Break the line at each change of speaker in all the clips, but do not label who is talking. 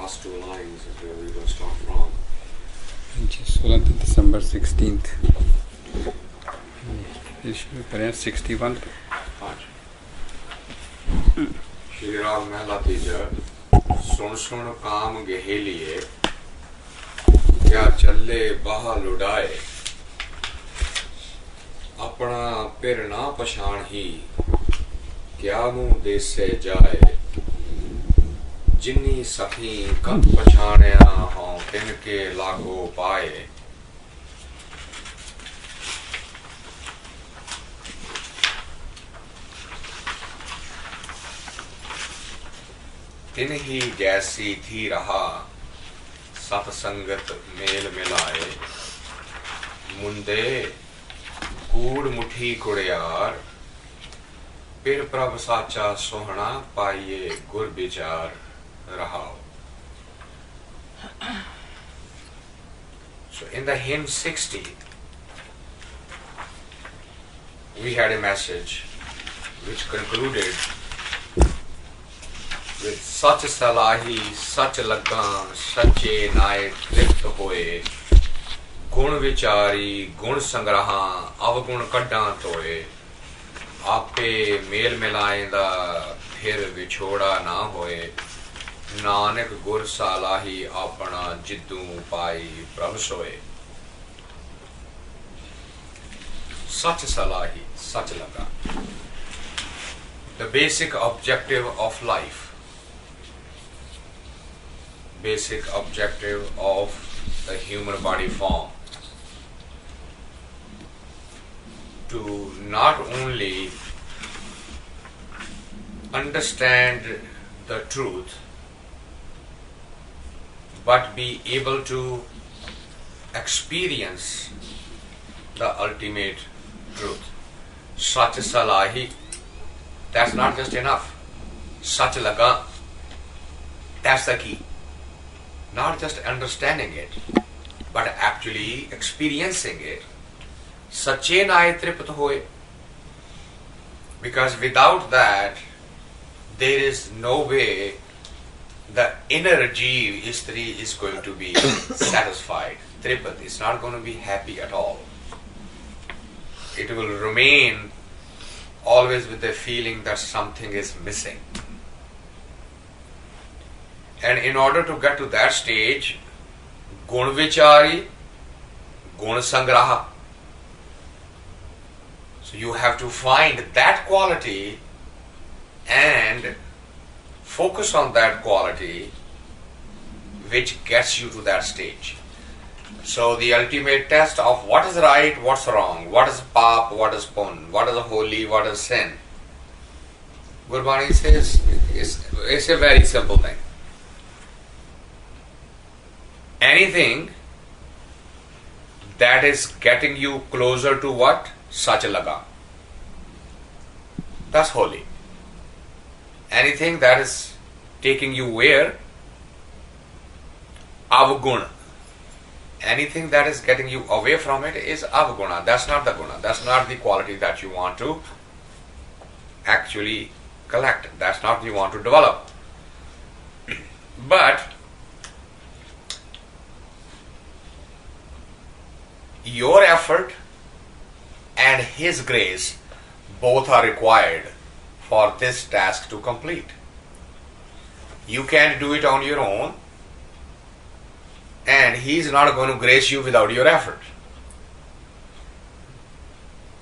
last two lines is where we will start from.
16 December 16th. शुरू करें 61
श्री राग महला तीजा सुन सुन काम गहेलिए क्या चले बाह लुडाए अपना पिर ना पछाण ही क्या मुंह देसे जाए जिन्नी सखी कद पछाणया हों तिनके लागो पाए तिन ही जैसी थी रहा सतसंगत मेल मिलाए मुंदे कूड़ मुठी कुड़ियार पिर प्रभ साचा सोहना पाइये गुर विचार रहाओ. So in the hymn 60 we had a message which concluded with such salahi such lagan sache nae tript hoye gun vichari gun sangraha avgun kaddan toye आपे मेल मिलाएंदा फिर विछोड़ा ना होए नानक गुर सालाही अपना जिद्दू पाई प्रभ सोए. सच सलाही सच लगा. The basic objective of life, basic objective of the human body form, to not only understand the truth but be able to experience the ultimate truth. Sach salahi, that's not just enough. Sach laga, that's the key. Not just understanding it but actually experiencing it. Sache nae tript hoye, because without that there is no way the inner jeev istri is going to be satisfied. Tripat is not going to be happy at all. It will remain always with the feeling that something is missing. And in order to get to that stage, gun vichari, gun sangraha. So you have to find that quality and focus on that quality which gets you to that stage. So the ultimate test of what is right, what's wrong, what is pap, what is pun, what is holy, what is sin. Gurbani says it's a very simple thing. Anything that is getting you closer to what? Sach laga. That's holy. Anything that is taking you where? Avguna. Anything that is getting you away from it is avguna. That's not the guna. That's not the quality that you want to actually collect. That's not what you want to develop. But your effort and His grace both are required for this task to complete. You can't do it on your own, and He is not going to grace you without your effort.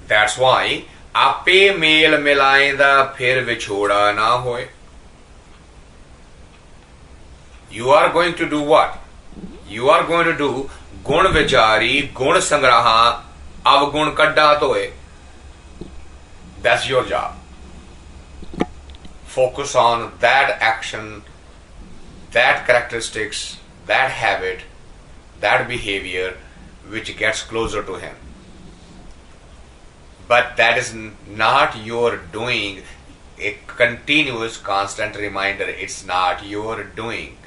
That's why ape mel milaenda phir vichoda na hoye. You are going to do what? You are going to do gun vichari, gun sangraha, avgun kadda toye. That's your job. Focus on that action, that characteristics, that habit, that behavior which gets closer to Him. But that is not your doing, a continuous, constant reminder. It's not your doing.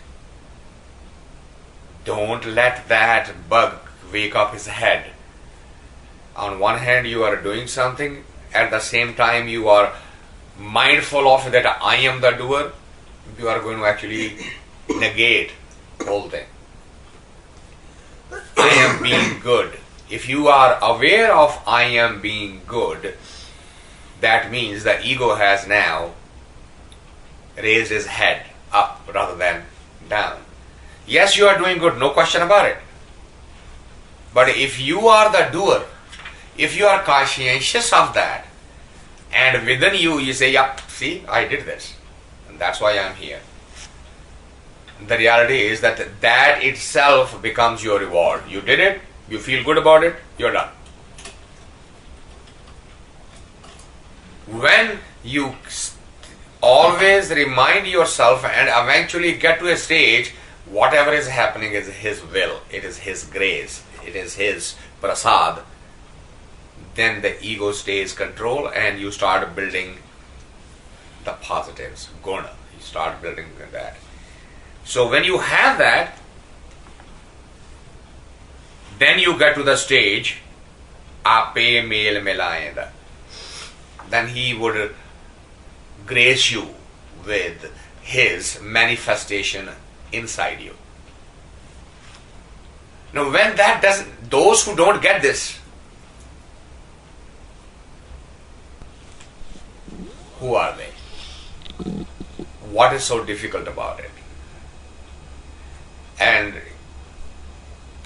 Don't let that bug wake up his head. On one hand, you are doing something, at the same time you are mindful of that I am the doer. You are going to actually negate whole thing. I am being good. If you are aware of I am being good, that means the ego has now raised his head up rather than down. Yes, you are doing good, no question about it. But if you are the doer, if you are conscientious of that, and within you, you say, yep, see, I did this. And that's why I am here. The reality is that that itself becomes your reward. You did it, you feel good about it, you're done. When you always remind yourself and eventually get to a stage, whatever is happening is His will, it is His grace, it is His prasad, then the ego stays control and you start building the positives, guna. You start building that. So when you have that, then you get to the stage, ape mel milayenda. Then He would grace you with His manifestation inside you. Now when that doesn't, those who don't get this, who are they? What is so difficult about it? And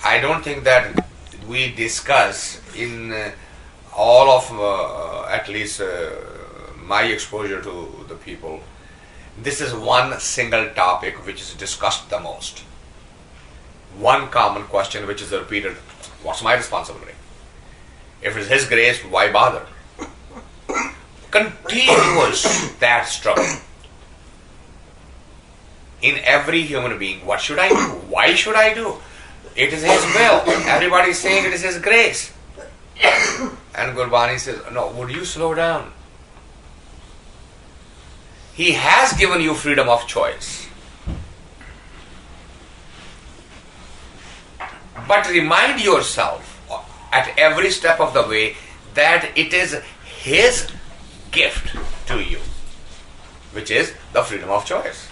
I don't think that we discuss in all of at least my exposure to the people, this is one single topic which is discussed the most. One common question which is repeated, what's my responsibility? If it's His grace, why bother? Continuous that struggle. In every human being, what should I do? Why should I do? It is His will. Everybody is saying it is His grace. And Gurbani says, no, would you slow down? He has given you freedom of choice. But remind yourself at every step of the way that it is His gift to you, which is the freedom of choice.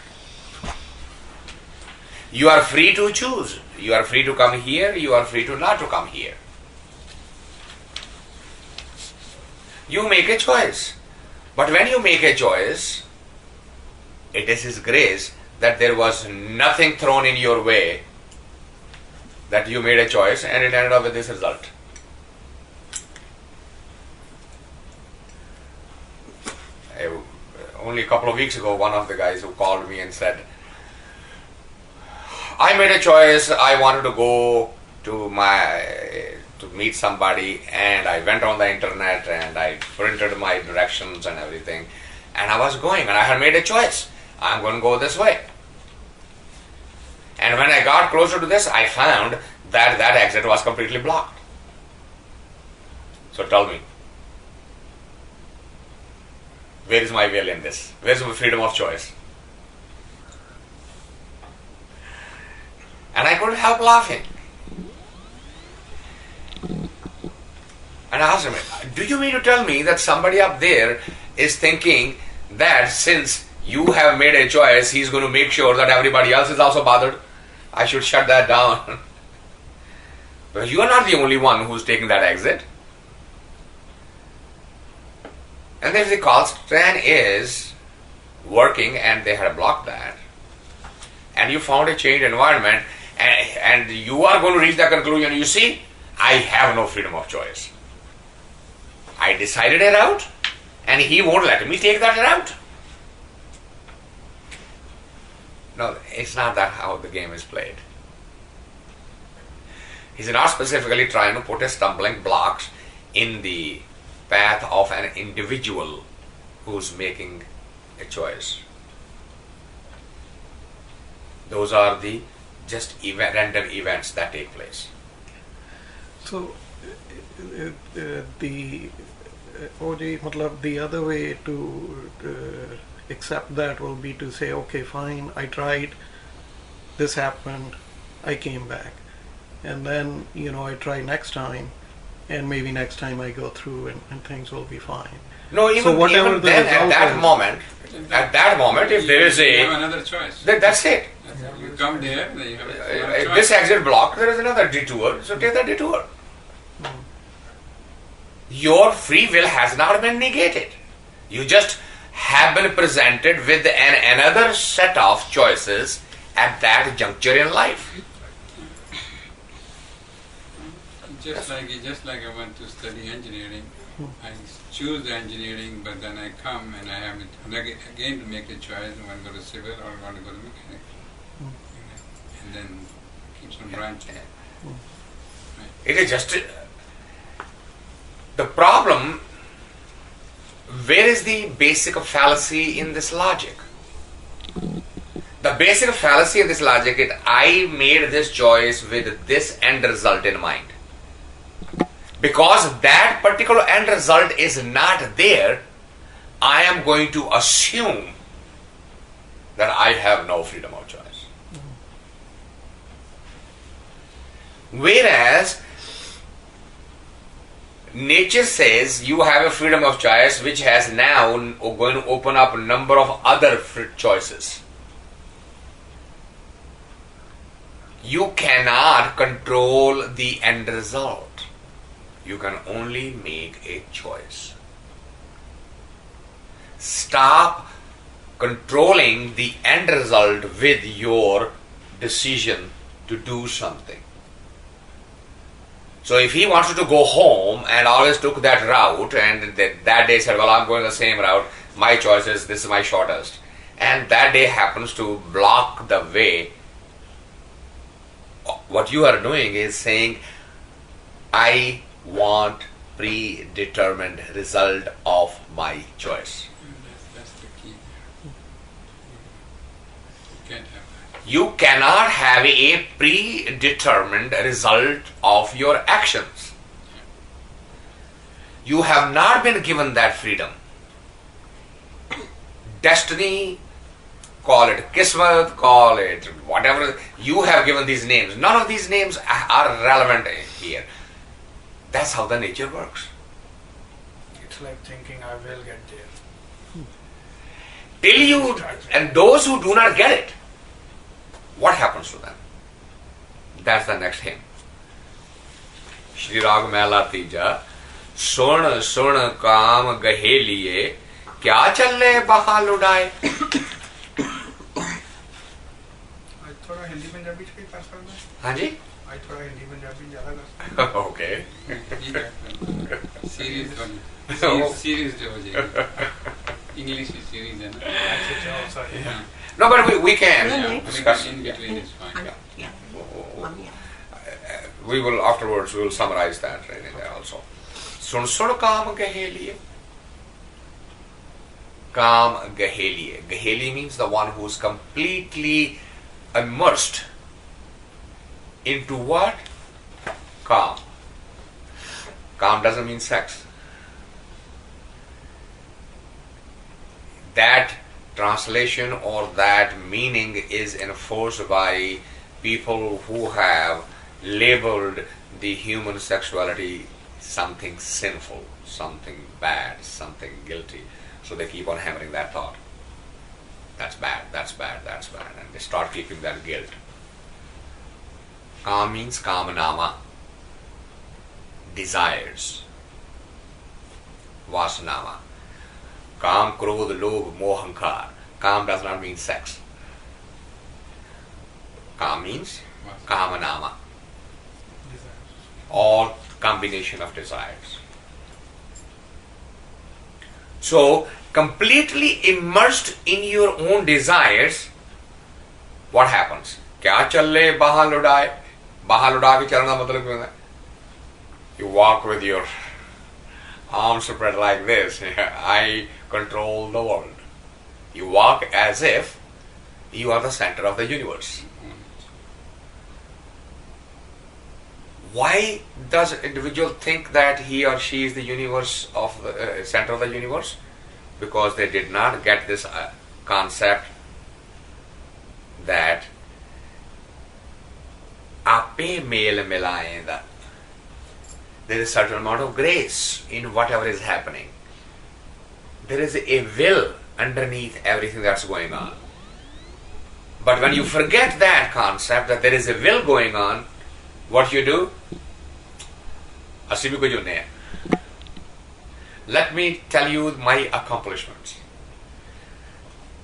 You are free to choose. You are free to come here. You are free to not to come here. You make a choice. But when you make a choice, it is His grace that there was nothing thrown in your way, that you made a choice and it ended up with this result. Only a couple of weeks ago, one of the guys who called me and said, I made a choice, I wanted to go to meet somebody, and I went on the internet and I printed my directions and everything, and I was going and I had made a choice. I'm going to go this way. And when I got closer to this, I found that that exit was completely blocked. So tell me, where is my will in this? Where is my freedom of choice? And I couldn't help laughing. And I asked him, do you mean to tell me that somebody up there is thinking that since you have made a choice, he's going to make sure that everybody else is also bothered? I should shut that down. Because you are not the only one who's taking that exit. And if the call stand is working and they had blocked that, and you found a changed environment, and you are going to reach that conclusion, you see, I have no freedom of choice. I decided a route, and he won't let me take that route. No, it's not that how the game is played. He's not specifically trying to put a stumbling blocks in the path of an individual who's making a choice. Those are the just random events that take place.
So, the OJ, matlab, the other way to accept that will be to say, okay, fine, I tried, this happened, I came back, and then I try next time, and maybe next time I go through and things will be fine.
No, even then, at that moment, if there is
you have another choice.
That's it.
You come there, then you have
If this exit blocked, there is another detour, so take the detour. Your free will has not been negated. You just have been presented with another set of choices at that juncture in life.
Just like I want to study engineering, I choose the engineering, but then I come and I have again to make a choice. I want to go to civil or I want to go to mechanical, and then keeps on branching. Right.
It is just the problem. Where is the basic fallacy in this logic? The basic fallacy in this logic is I made this choice with this end result in mind. Because that particular end result is not there, I am going to assume that I have no freedom of choice. Whereas nature says you have a freedom of choice which has now going to open up a number of other choices. You cannot control the end result. You can only make a choice. Stop controlling the end result with your decision to do something. So if he wanted to go home and always took that route and that day said, well, I'm going the same route, my choice is this is my shortest, and that day happens to block the way, what you are doing is saying, I want predetermined result of my choice.
That's the key. You can't have that.
You cannot have a predetermined result of your actions. You have not been given that freedom. Destiny, call it Kismet, call it whatever, you have given these names. None of these names are relevant here. That's how the nature works.
It's like thinking I will get there.
Till you, and those who do not get it, what happens to them? That's the next hymn. Shri Rag Mela Tija, Sun Kam Gaheliey Pg
I थोड़ा हिंदी पंजाबी च भी कर सकदा
हाँ जी?
I थोड़ा हिंदी पंजाबी ज़्यादा कर सकदा
Okay.
सीरीज सीरीज जो हो जाएगी इंग्लिश की सीरीज है ना
अच्छा sorry
हाँ
No, but we can
No,
discuss.
in between is fine.
Yeah.
We will afterwards we will summarize that right in there also. Sun Kam Gaheliey. Kam Gaheliey. Gaheliey means the one who is completely immersed into what? Calm. Calm doesn't mean sex. That translation or that meaning is enforced by people who have labeled the human sexuality something sinful, something bad, something guilty. So they keep on hammering that thought. That's bad, that's bad, that's bad. And they start keeping that guilt. Kam means kamanama, desires. Vasanama. Kam, Krodh, Lobh, Mohankar. Kam does not mean sex. Kam means kamanama. All combination of desires. So, completely immersed in your own desires, what happens? क्या चले बाहर लुढ़ाए? बाहर लुढ़ा के चलना मतलब क्या है? You walk with your arms spread like this. I control the world. You walk as if you are the center of the universe. Why does an individual think that he or she is the universe of the center of the universe? Because they did not get this concept that ape mel milayenda. There is a certain amount of grace in whatever is happening. There is a will underneath everything that's going on. But when you forget that concept, that there is a will going on, what you do? Let me tell you my accomplishments.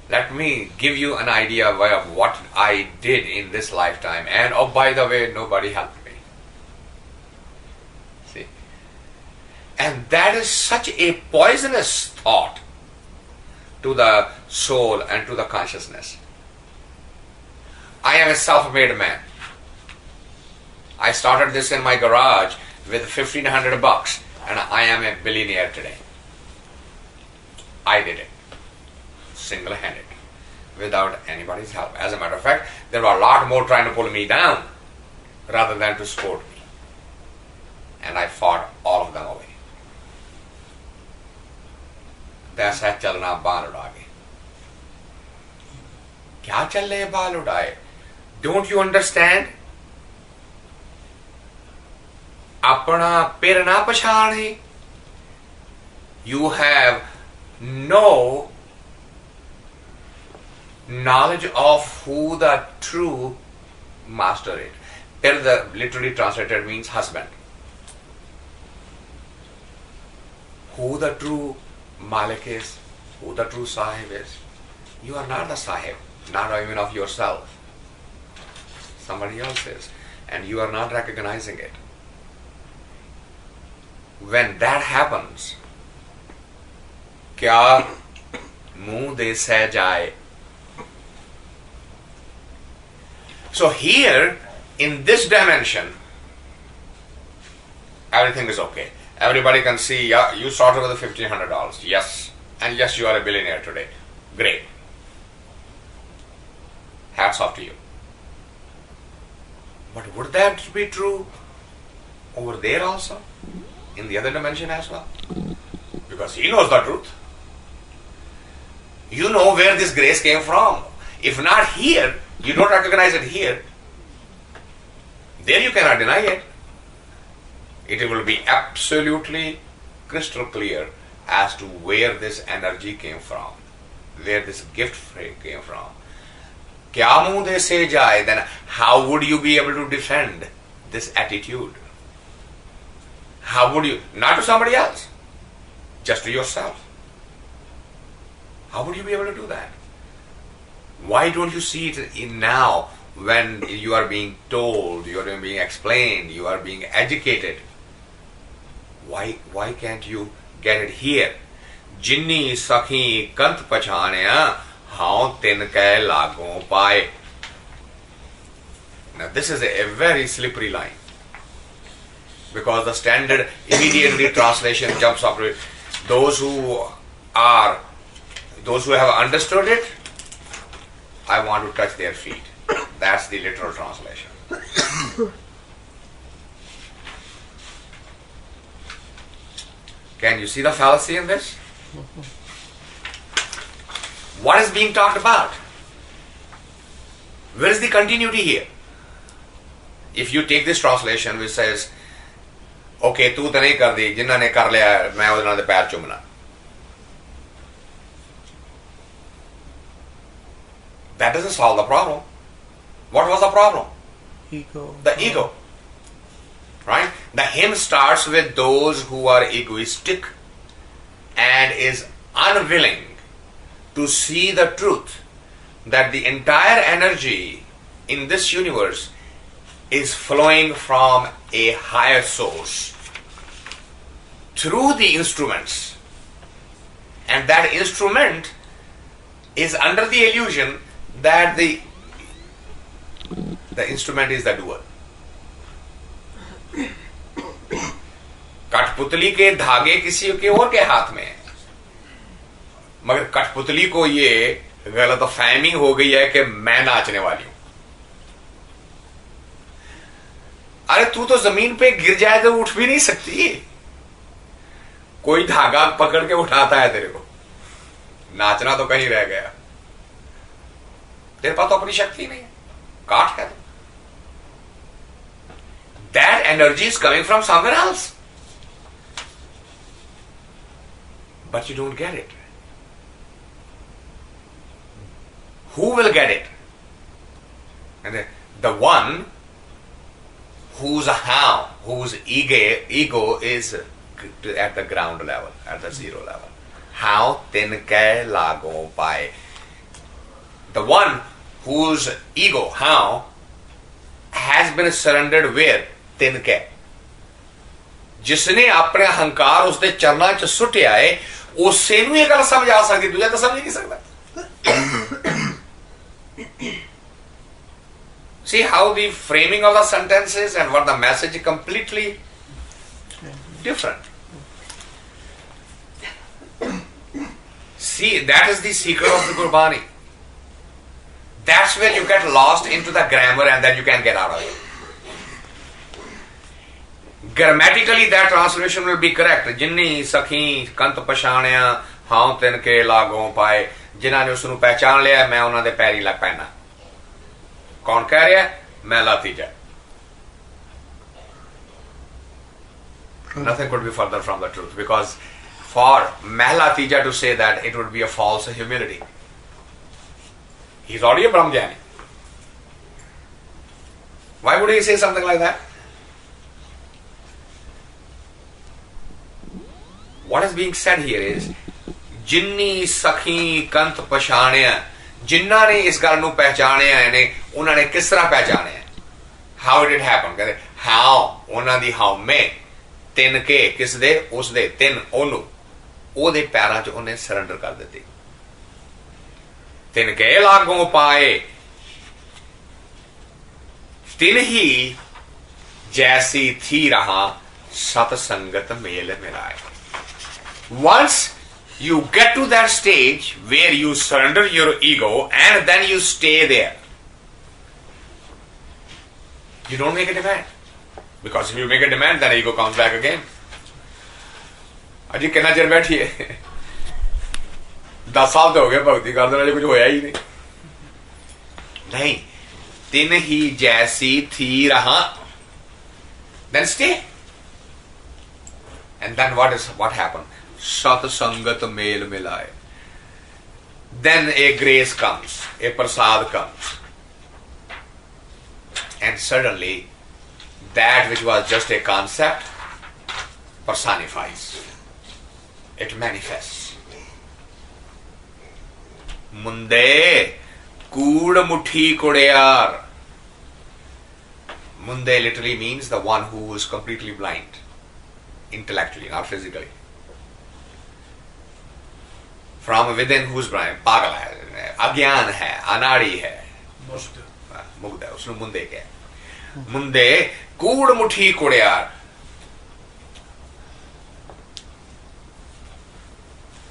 Let me give you an idea of what I did in this lifetime. And oh, by the way, nobody helped me. See? And that is such a poisonous thought to the soul and to the consciousness. I am a self-made man. I started this in my garage with $1,500 and I am a billionaire today. I did it. Single-handed. Without anybody's help. As a matter of fact, there were a lot more trying to pull me down rather than to support me. And I fought all of them away. That's how chalna baal udage. Kya chal rahe baal udaye? Don't you understand? Apna per na pachane. You have no knowledge of who the true master is. Per the literally translated means husband. Who the true Malik is, who the true Sahib is. You are not the Sahib, not even of yourself. Somebody else is. And you are not recognizing it. When that happens, kya muh de seh jaye? So here, in this dimension, everything is okay. Everybody can see, yeah, you started with $1,500. Yes. And yes, you are a billionaire today. Great. Hats off to you. But would that be true over there also? In the other dimension as well? Because he knows the truth. You know where this grace came from. If not here, you don't recognize it here. There you cannot deny it. It will be absolutely crystal clear as to where this energy came from, where this gift came from. Kya muh de se jaye, then how would you be able to defend this attitude? How would you? Not to somebody else, just to yourself. How would you be able to do that? Why don't you see it in now when you are being told, you are being explained, you are being educated? Why can't you get it here? Jinni sakhi kant pachane haun tin kai lagon paye. Now this is a very slippery line. Because the standard immediately translation jumps up to it. Those who have understood it, I want to touch their feet. That's the literal translation. Can you see the fallacy in this? What is being talked about? Where is the continuity here? If you take this translation which says, okay, tu ta nahi kar di, jinna ne kar liya, main udhe naal de pair chumna. That doesn't solve the problem. What was the problem?
Ego.
The ego. Right? The hymn starts with those who are egoistic and is unwilling to see the truth that the entire energy in this universe is flowing from a higher source through the instruments. And that instrument is under the illusion that the instrument is the doer. कठपुतली के धागे किसी के और के हाथ में है, मगर कठपुतली को ये गलत फहमी हो गई है कि मैं नाचने वाली हूं. अरे तू तो जमीन पे गिर जाए तो उठ भी नहीं सकती. कोई धागा पकड़ के उठाता है तेरे को. नाचना तो कहीं रह गया. तेरे पास तो अपनी शक्ति नहीं है. काट है. That energy is coming from somewhere else. But you don't get it. Who will get it? And the one whose ego is at the ground level, at the zero level. How tinke lago pai. The one whose ego, how, has been surrendered where? Tinke. जिसने अपने अहंकार उसके चरणा च सुटिया है उसे नूं ये गल समझ आ सकती, दूजा तो समझ नहीं सकता. See how the framing of the sentences and what the message is completely different. See, that is the secret of the Gurbani. That's where you get lost into the grammar and then you can get out of it. Grammatically, that translation will be correct. Jinni sakhi kant pashanya haun tinke lagon pae. जिन्होंने उसनू पहचान लिया मैं उन्होंने पैरी लग पैना. कौन कह रहा है? मैं लातीजा. Nothing could be further from the truth, because for Mahlatija to say that, it would be a false humility. He's already a Brahmjani. Why would he say something like that? What is being said here is जिन्नी सखी कंत पछाणिया, जिन्ना ने इस गल नूं पहचानिया ने उन्होंने किस तरह पहचानिया. How did it happen? कहते हाउ उन्हां दी हाउ में तिन के किस दे उस दे तिन ओनू ओदे पैरां च उन्हें सरेंडर कर दित्ती. तिन के लागों पाए तिन ही जैसी थी रहा सतसंगत मेल मिलाए. Once you get to that stage where you surrender your ego and then you stay there, you don't make a demand. Because if you make a demand, then ego comes back again. अजी कितना चिर बैठिए 10 साल तो हो गए भक्ति करते रहे, कुछ होया ही नहीं. नहीं, तिन ही जैसी थी रहा, then stay. And then what happened? Sat sangat mel milaye. Then a grace comes, a prasad comes, and suddenly that which was just a concept personifies. It manifests. Munde kood muthi kodeyar. Munde literally means the one who is completely blind, intellectually, not physically. From within who's blind? पागल है, अज्ञान है, अनाड़ी है, मुग्ध है, उसने मुंदे क्या? मुंदे कूड़ मुठी कुड़ियार.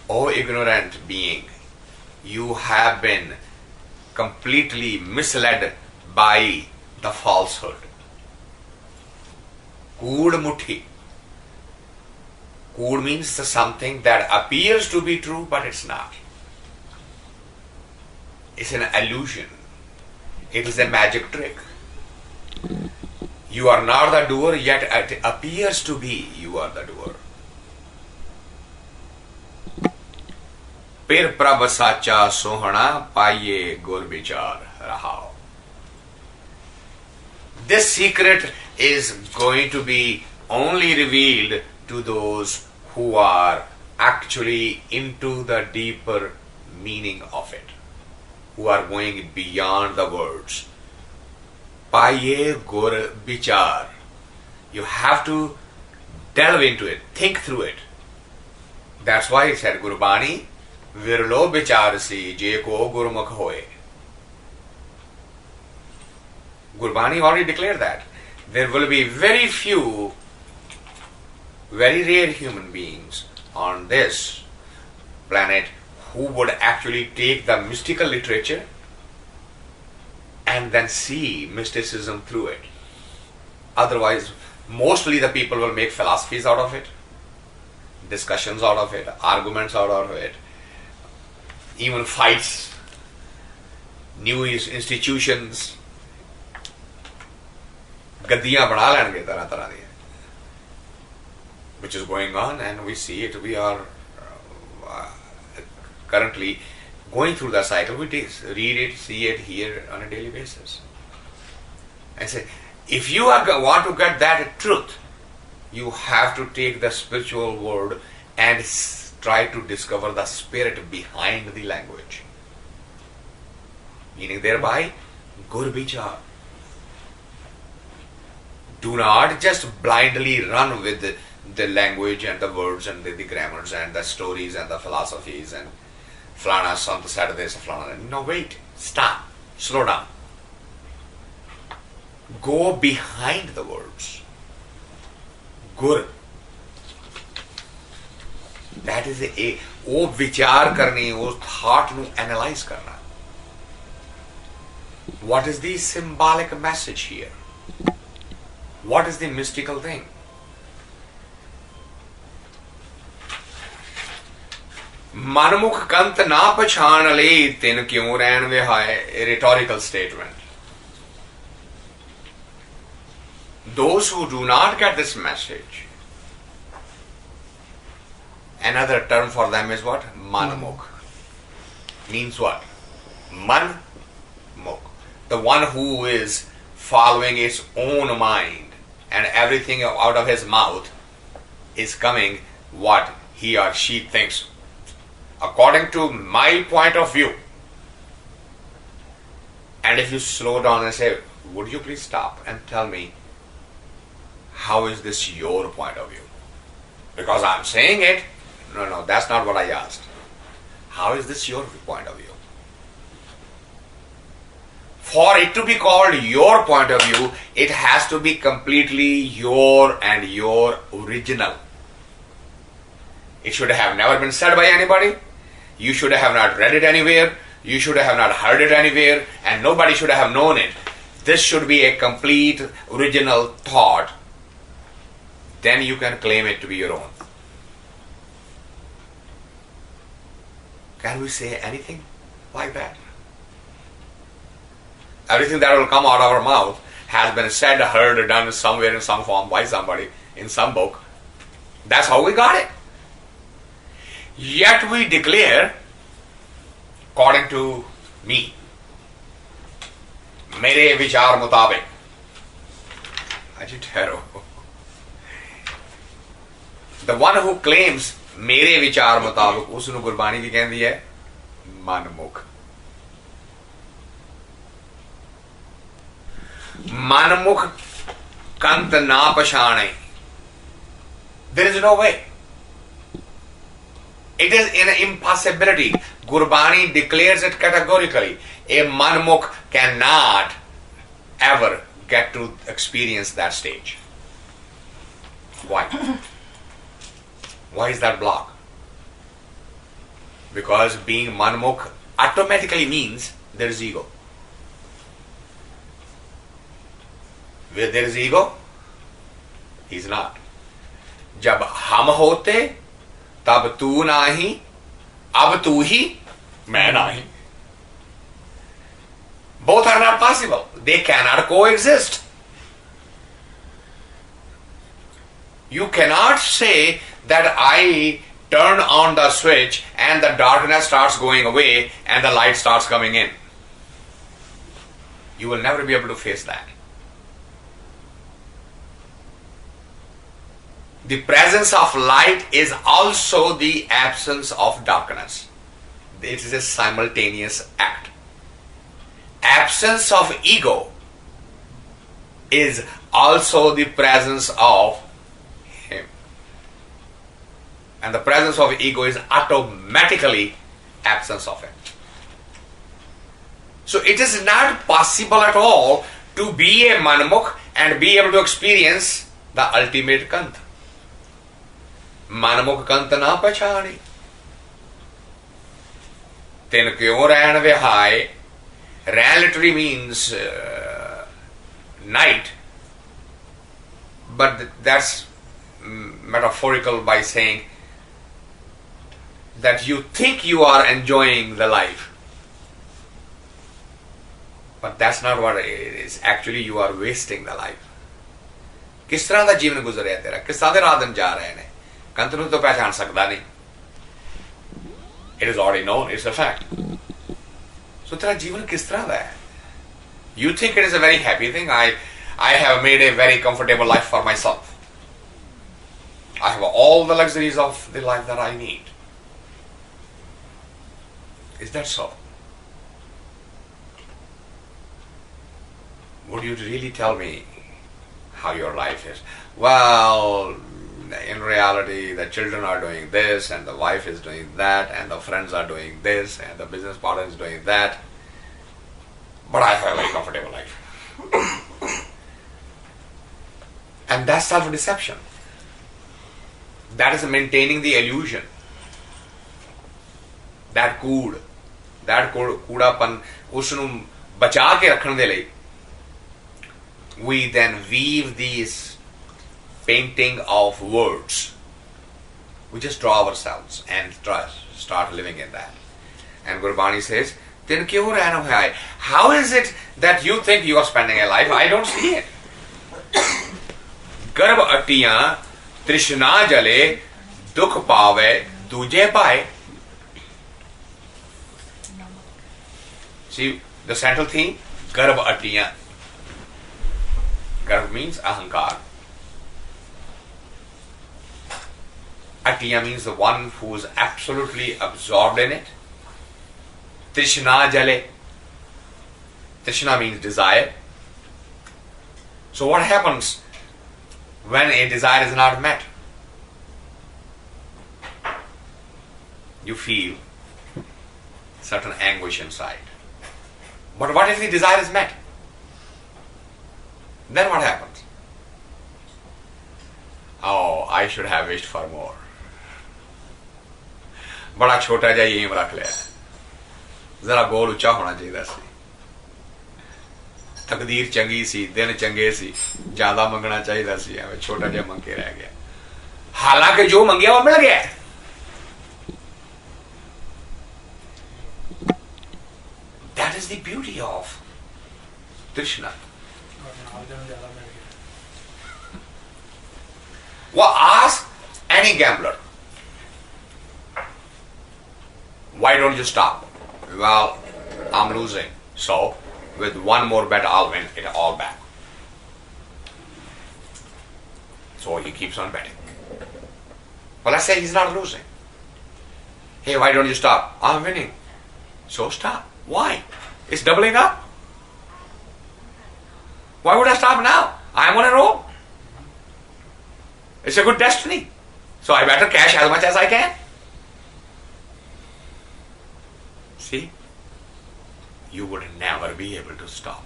O ignorant being, you have been completely misled by the falsehood. Kood muthi. Kood means something that appears to be true, but it's not. It's an illusion. It is a magic trick. You are not the doer, yet it appears to be you are the doer. Pir prabh sacha sohana paye gur vichar rahao. This secret is going to be only revealed to those who are actually into the deeper meaning of it, who are going beyond the words. Paye gur vichar. You have to delve into it, think through it. That's why he said Gurbani virlo vichar si je ko gurmukh hoye. Gurbani already declared that. There will be very few, very rare human beings on this planet who would actually take the mystical literature and then see mysticism through it. Otherwise, mostly the people will make philosophies out of it, discussions out of it, arguments out of it, even fights, new institutions, gaddiyan bana lenge tarah tarah di, which is going on, and we see it. We are currently going through the cycle. We read it, see it, hear on a daily basis. and say, if you want to get that truth, you have to take the spiritual word and try to discover the spirit behind the language. Meaning thereby, gur vichar. Do not just blindly run with the language and the words and the grammars and the stories and the philosophies and flana sant said this, flana. No, wait, stop, slow down. Go behind the words. Gur. That is वो विचार करनी, वो thought nu analyze करना. What is the symbolic message here? What is the mystical thing? मनमुख कंत ना पछाण ले तिन क्यों रैन विहाय. A rhetorical statement. Those who do not get this message, another term for them is what? Manmukh. Means what? Man mukh. The one who is following his own mind and everything out of his mouth is coming what he or she thinks. According to my point of view. And if you slow down and say, would you please stop and tell me, how is this your point of view? Because I'm saying it. No, that's not what I asked. How is this your point of view? For it to be called your point of view, it has to be completely your and your original. It should have never been said by anybody. You should have not read it anywhere. You should have not heard it anywhere. And nobody should have known it. This should be a complete original thought. Then you can claim it to be your own. Can we say anything like that? Everything that will come out of our mouth has been said, heard, done somewhere in some form by somebody in some book. That's how we got it. Yet we declare, according to me, मेरे विचार मुताबिक. अजी ठहरो. The one who claims मेरे विचार मुताबिक, उसनु गुरबानी की कहती है मनमुख. मनमुख कंत ना पछाणे. There is no way. It is an impossibility. Gurbani declares it categorically. A manmukh cannot ever get to experience that stage. Why? Why is that block? Because being manmukh automatically means there is ego. Where there is ego, he is not. जब हम होते तब तू नाही, अब तू ही, मैं नाही. Both are not possible. They cannot coexist. You cannot say that I turn on the switch and the darkness starts going away and the light starts coming in. You will never be able to face that. The presence of light is also the absence of darkness. It is a simultaneous act. Absence of ego is also the presence of him. And the presence of ego is automatically absence of it. So it is not possible at all to be a manmukh and be able to experience the ultimate kant. मनमुख कंत ना पछाणी तिन क्यों रैन विहाय. Rän literally means night, but that's metaphorical by saying that you think you are enjoying the life, but that's not what it is. Actually you are wasting the life. किस तरह दा जीवन गुजरिया तेरा, किस तरह दे राह दिन जा रहे ने, कंत नूं तो पहचान सकदा नहीं. It is already known, it's a fact. So तेरा जीवन किस तरह दा है? You think it is a very happy thing. I have made a very comfortable life for myself. I have all the luxuries of the life that I need. Is that so? Would you really tell me how your life is? Well, in reality, the children are doing this, and the wife is doing that, and the friends are doing this, and the business partner is doing that. But I have a very comfortable life. And that's self-deception. That is maintaining the illusion. That ਕੂੜਾਪਨ ਉਸ ਨੂੰ ਬਚਾ ਕੇ ਰੱਖਣ ਦੇ ਲਈ we then weave these painting of words. We just draw ourselves and start living in that. And Gurbani says, then kyun rehna hai? How is it that you think you are spending a life? I don't see it. Garb atiyan trishna jale dukh paave duje paaye. See the central theme? Garb atiyan. Garb means ahankar. Atiya means the one who is absolutely absorbed in it. Trishna jale. Trishna means desire. So what happens when a desire is not met? You feel certain anguish inside. But what if the desire is met? Then what happens? Oh, I should have wished for more. बड़ा छोटा जिहा M रख लिया, जरा गोल उच्चा होना चाहिए सी, तकदीर चंगी सी, दिन चंगे सी, ज्यादा मंगना चाहिए सी, एवं छोटा जिहा मंग के रह गया, हालांकि जो मंगिया वो मिल गया. That is the beauty of Krishna. Well, ask any gambler, why don't you stop? Well, I'm losing, so with one more bet I'll win it all back. So he keeps on betting. Well, let's say he's not losing. Hey, why don't you stop? I'm winning. So stop. Why? It's doubling up. Why would I stop now? I'm on a roll. It's a good destiny. So I better cash as much as I can. See? You would never be able to stop.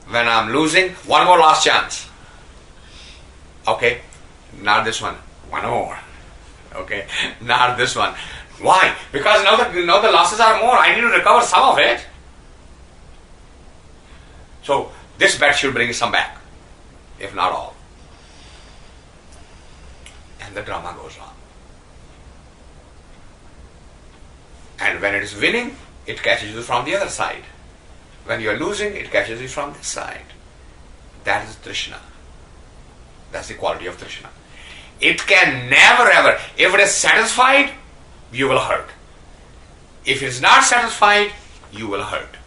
When I'm losing, one more last chance. Okay, not this one. One more. Okay, not this one. Why? Because now the losses are more. I need to recover some of it. So this bet should bring some back, if not all. And the drama goes on. And when it is winning, it catches you from the other side. When you are losing, it catches you from this side. That is Trishna. That's the quality of Trishna. It can never ever, if it is satisfied, you will hurt. If it is not satisfied, you will hurt.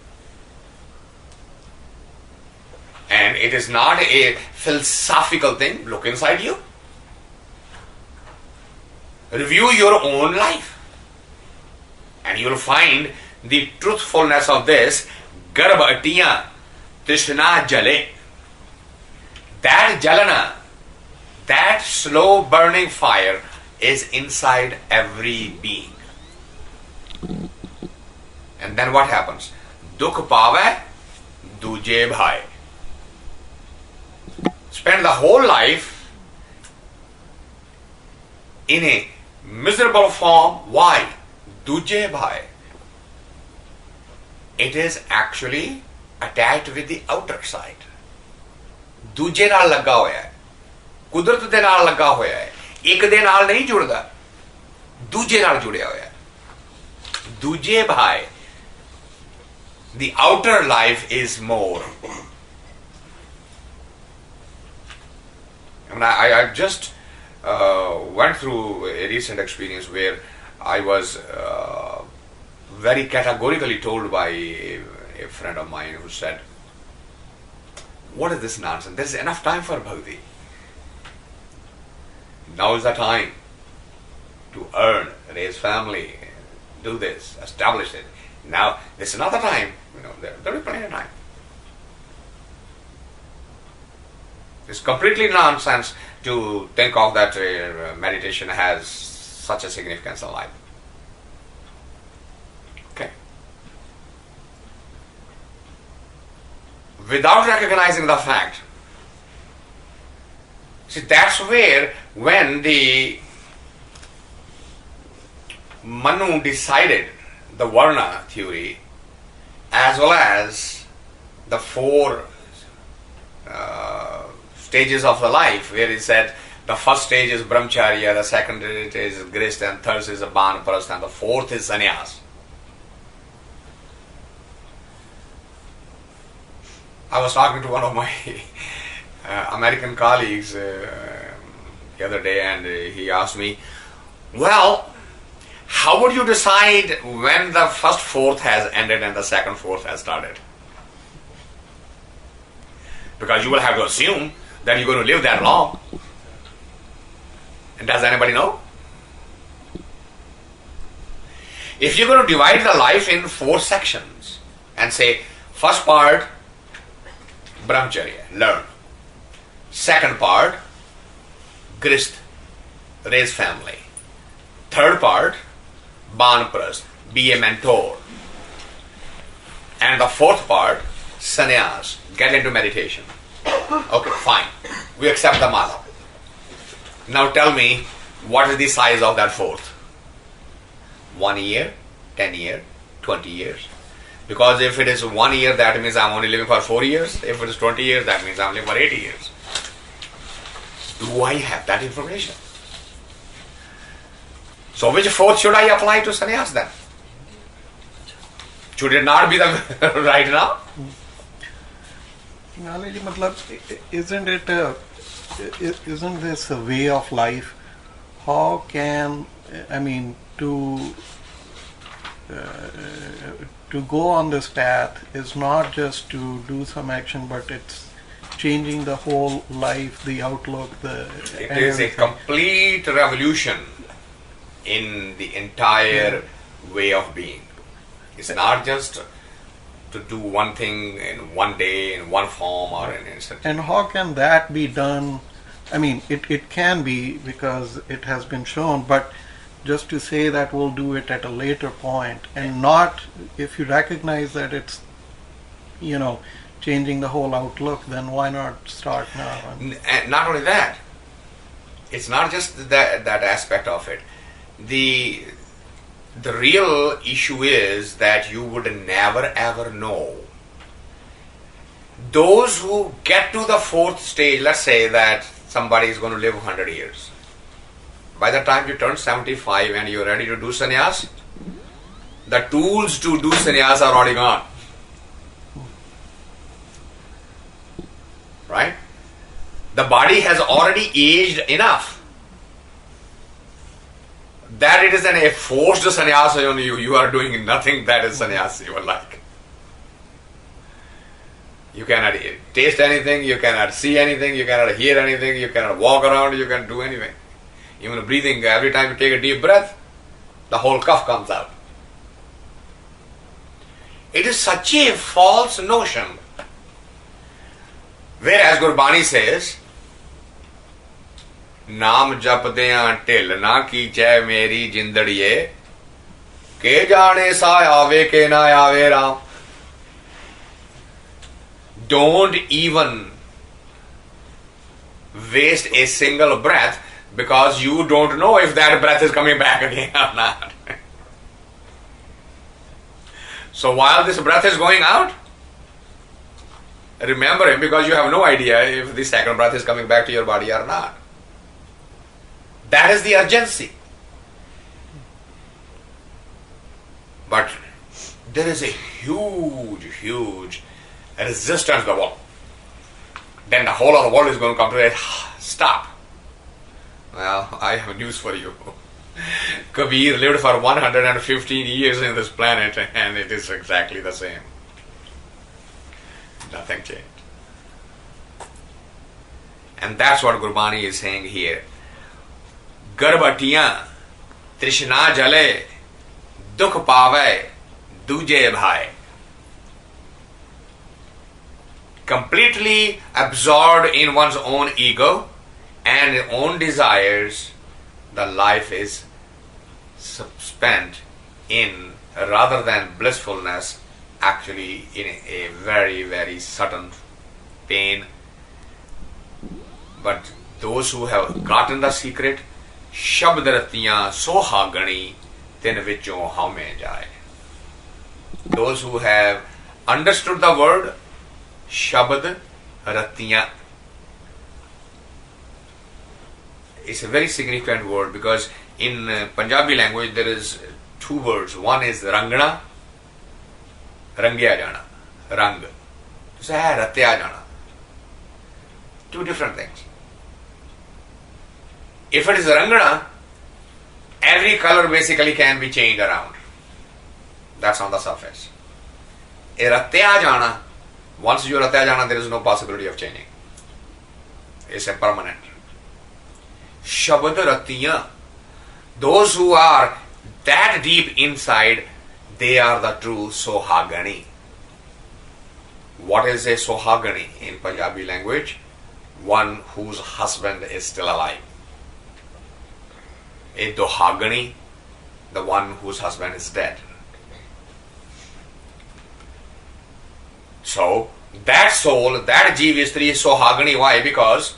And it is not a philosophical thing. Look inside you. Review your own life. And you will find the truthfulness of this. Garb atiya trishna jale. That jalana, that slow burning fire is inside every being. And then what happens? Dukh paave duje bhai. Spend the whole life in a miserable form. Why? Duje bhai. It is actually attached with the outer side. Duje naal ਲੱਗਾ ਹੋਇਆ ਹੈ, ਕੁਦਰਤ ਦੇ ਨਾਲ ਲੱਗਾ ਹੋਇਆ ਹੈ, ਇੱਕ ਦੇ ਨਾਲ ਨਹੀਂ ਜੁੜਦਾ, ਦੂਜੇ ਨਾਲ ਜੁੜਿਆ ਹੋਇਆ ਹੈ. ਦੂਜੇ ਭਾਈ. The outer life is more. I mean, I just went through a recent experience where I was very categorically told by a friend of mine who said, what is this nonsense? There's enough time for bhakti. Now is the time to earn, raise family, do this, establish it. Now, this is another time, there will be plenty of time. It's completely nonsense to think of that meditation has such a significance in life. Okay. Without recognizing the fact, see, that's where when the Manu decided the Varna theory as well as the four stages of the life, where he said the first stage is brahmacharya, the second stage is grist, and third is banprasth, and the fourth is sannyas. I was talking to one of my American colleagues the other day, and he asked me, well, how would you decide when the first fourth has ended and the second fourth has started? Because you will have to assume that you're going to live that long. And does anybody know? If you're going to divide the life in 4 sections and say, first part, brahmacharya, learn. Second part, grist, raise family. Third part, banprasth, be a mentor. And the fourth part, sannyas, get into meditation. Okay, fine. We accept the mala. Now tell me, what is the size of that fourth? 1 year, 10 years, 20 years. Because if it is 1 year, that means I'm only living for 4 years. If it is 20 years, that means I'm living for 80 years. Do I have that information? So which fourth should I apply to sannyas then? Should it not be the right now?
Gaheliey, isn't this a way of life? How can, to go on this path is not just to do some action, but it's changing the whole life, the outlook,
it is a complete revolution in the entire way of being. It's not just to do one thing in one day, in one form, or in instant.
And how can that be done? It can be, because it has been shown, but just to say that we'll do it at a later point, and not, if you recognize that it's, changing the whole outlook, then why not start now?
And not only that, it's not just that aspect of it. The real issue is that you would never ever know. Those who get to the fourth stage, let's say that somebody is going to live 100 years. By the time you turn 75 and you're ready to do sannyas, the tools to do sannyas are already gone. Right? The body has already aged enough that it is a forced sannyas on you. You are doing nothing that is sannyas you are like. You cannot taste anything, you cannot see anything, you cannot hear anything, you cannot walk around, you cannot do anything. Even breathing, every time you take a deep breath, the whole cough comes out. It is such a false notion. Whereas Gurbani says, नाम जपदियां ढिल ना कीचै मेरी जिंदड़िए के जाने सा आवे के ना आवे Ram. Don't even waste a single breath, because you don't know if that breath is coming back again or not. So while this breath is going out, remember him, because you have no idea if the second breath is coming back to your body or not. That is the urgency. But there is a huge resistance to the world. Then the whole of the world is going to come to it. Stop. Well, I have news for you. Kabir lived for 115 years in this planet, and it is exactly the same. Nothing changed. And that's what Gurbani is saying here. Garbatiyan Trishna jale dukh pave duje bhai. Completely absorbed in one's own ego and own desires, the life is spent in, rather than blissfulness, actually in a very, very sudden pain. But those who have gotten the secret, Shabd ratiyan sohagani tin vichon hame jaye. Those who have understood the word Shabd ratiyan. It's a very significant word because in Punjabi language there is two words. One is rangna, rangya jana, rang. So hai ratya jana. Two different things. If it is rangna, every color basically can be changed around. That's on the surface. A ratya jana, once you ratya jana, there is no possibility of changing. It's a permanent. Shabad ratiyan. Those who are that deep inside, they are the true sohagani. What is a sohagani in Punjabi language? One whose husband is still alive. A dohagani, the one whose husband is dead. So, that soul, that jeev istri is sohagani. Why? Because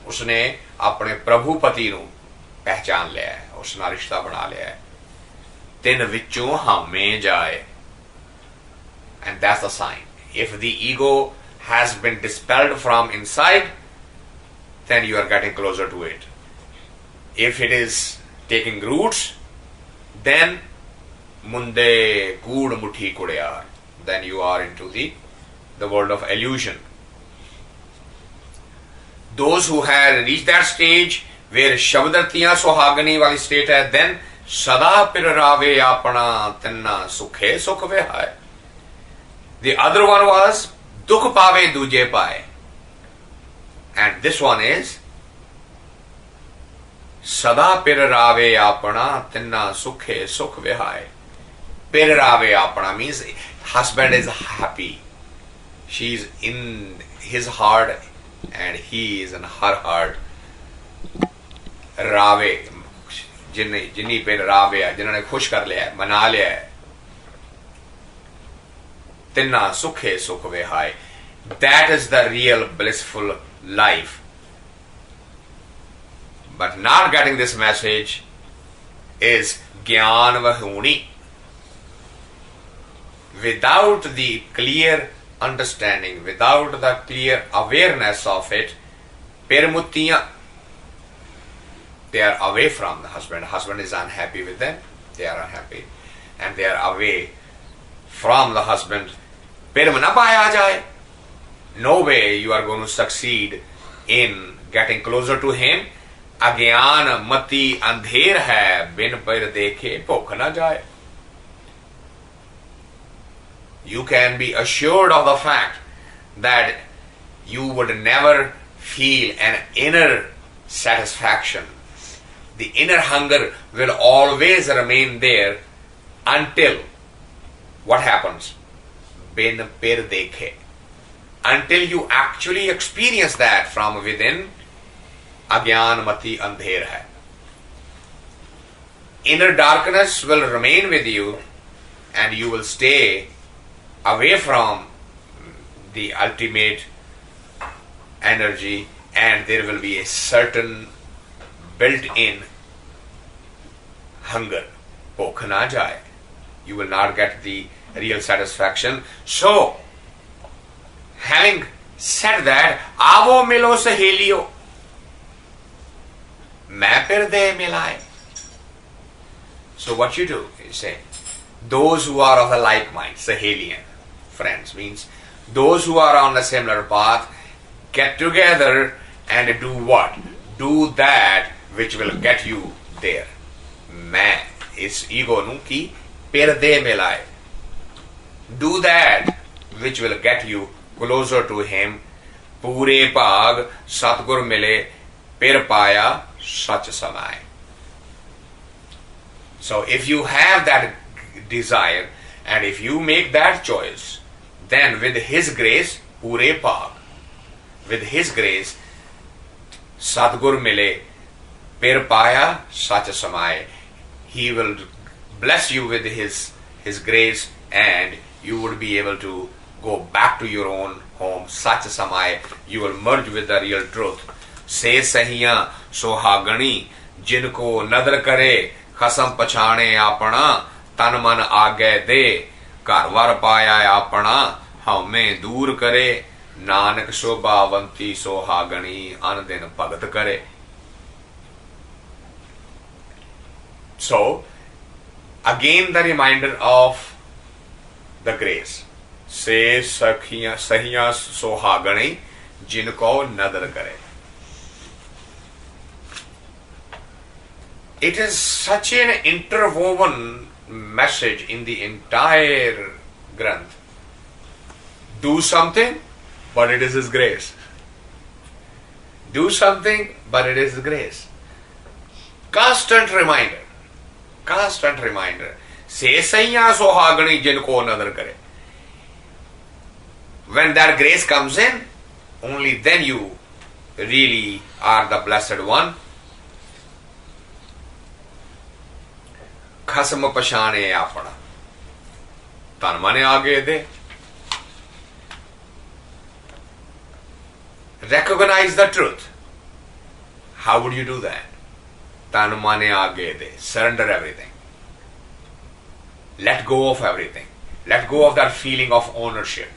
उसने अपने प्रभु पति ਨੂੰ पहचान लिया है, ਉਸ ਨਾਲ ਰਿਸ਼ਤਾ ਬਣਾ ਲਿਆ ਹੈ. ਤਿੰਨ ਵਿੱਚੋਂ ਹਮੇ ਜਾਏ. And that's the sign. If the ego has been dispelled from inside, then you are getting closer to it. If it is taking roots, then munde kood muthi kudiyar, then you are into the world of illusion. Those who have reached that stage where Shabdartiyan Sohagani wali state hai, then Sada Pirarave Apana Tinna Sukhe Sukhve hai. The other one was Dukh Pave Duje Pae. And this one is Sada Pirarave Apana Tinna Sukhe Sukhve hai. Pirarave Apana means husband is happy. She is in his heart and he is in her heart. Rave, जिन्नी पे रावे है, जिन्होंने खुश कर लिया है, मना लिया है. तिन्ना सुखे सुख विहाय. That is the real blissful life. But not getting this message is Gyan Vahuni. Without the clear understanding, without the clear awareness of it, Permutiya, they are away from the husband. Husband is unhappy with them. They are unhappy. And they are away from the husband. No way you are going to succeed in getting closer to him. Agyan mati andher hai, bin par dekhe bhukh na jaye. You can be assured of the fact that you would never feel an inner satisfaction. The inner hunger will always remain there until what happens? Bin per dekhe. Until you actually experience that from within, agyan mati andher hai. Inner darkness will remain with you and you will stay away from the ultimate energy, and there will be a certain built-in hunger. Bhukh na jaye. You will not get the real satisfaction. So, having said that, Avo milo saheliyo, main phir de milaye. So what you do, you say, those who are of a like mind, sahelian, friends, means those who are on a similar path, get together and do what? Do that which will get you there. Main, is ego nu ki per de milaye. Do that which will get you closer to him. ਪੂਰੇ ਭਾਗ ਸਤਿਗੁਰ ਮਿਲੇ ਪਿਰ ਪਾਇਆ ਸਚ ਸਮਾਏ. So if you have that desire and if you make that choice, then with His grace, pure bhag, with His grace, Sadgur mile, pir paya, sach samaye. He will bless you with His grace and you would be able to go back to your own home. Sach samaye, you will merge with the real truth. Se sahiya sohagani, jinko nadar kare, ਖਸਮ ਪਛਾਣੇ ਆਪਣਾ ਤਨ ਮਨ ਆਗੇ ਦੇ ਘਰ ਵਰ ਪਾਇਆ ਆਪਣਾ ਹਉਮੈ ਦੂਰ ਕਰੇ ਨਾਨਕ ਸ਼ੋਭਾਵੰਤੀ ਸੋਹਾਗਣੀ ਅਨ ਦਿਨ ਭਗਤ ਕਰੇ. So again the reminder of the grace. ਸੇ ਸਹੀਆਂ ਸੋਹਾਗਣੀ ਜਿਨ ਕੋ ਨਦਰ ਕਰੇ. It is such an interwoven message in the entire Granth. Do something, but it is His grace. Do something, but it is His grace. Constant reminder. Constant reminder. Se saiya sohagani jinko nadar kare. When that grace comes in, only then you really are the blessed one. ਖਸਮ ਪਛਾਣੇ ਆਪਣਾ ਤਨ ਮਨ ਆਗੇ ਦੇ. Recognize the truth. How would you do that? ਤਨ ਮਨ ਆਗੇ ਦੇ. Surrender everything. Let go of everything. Let go of that feeling of ownership.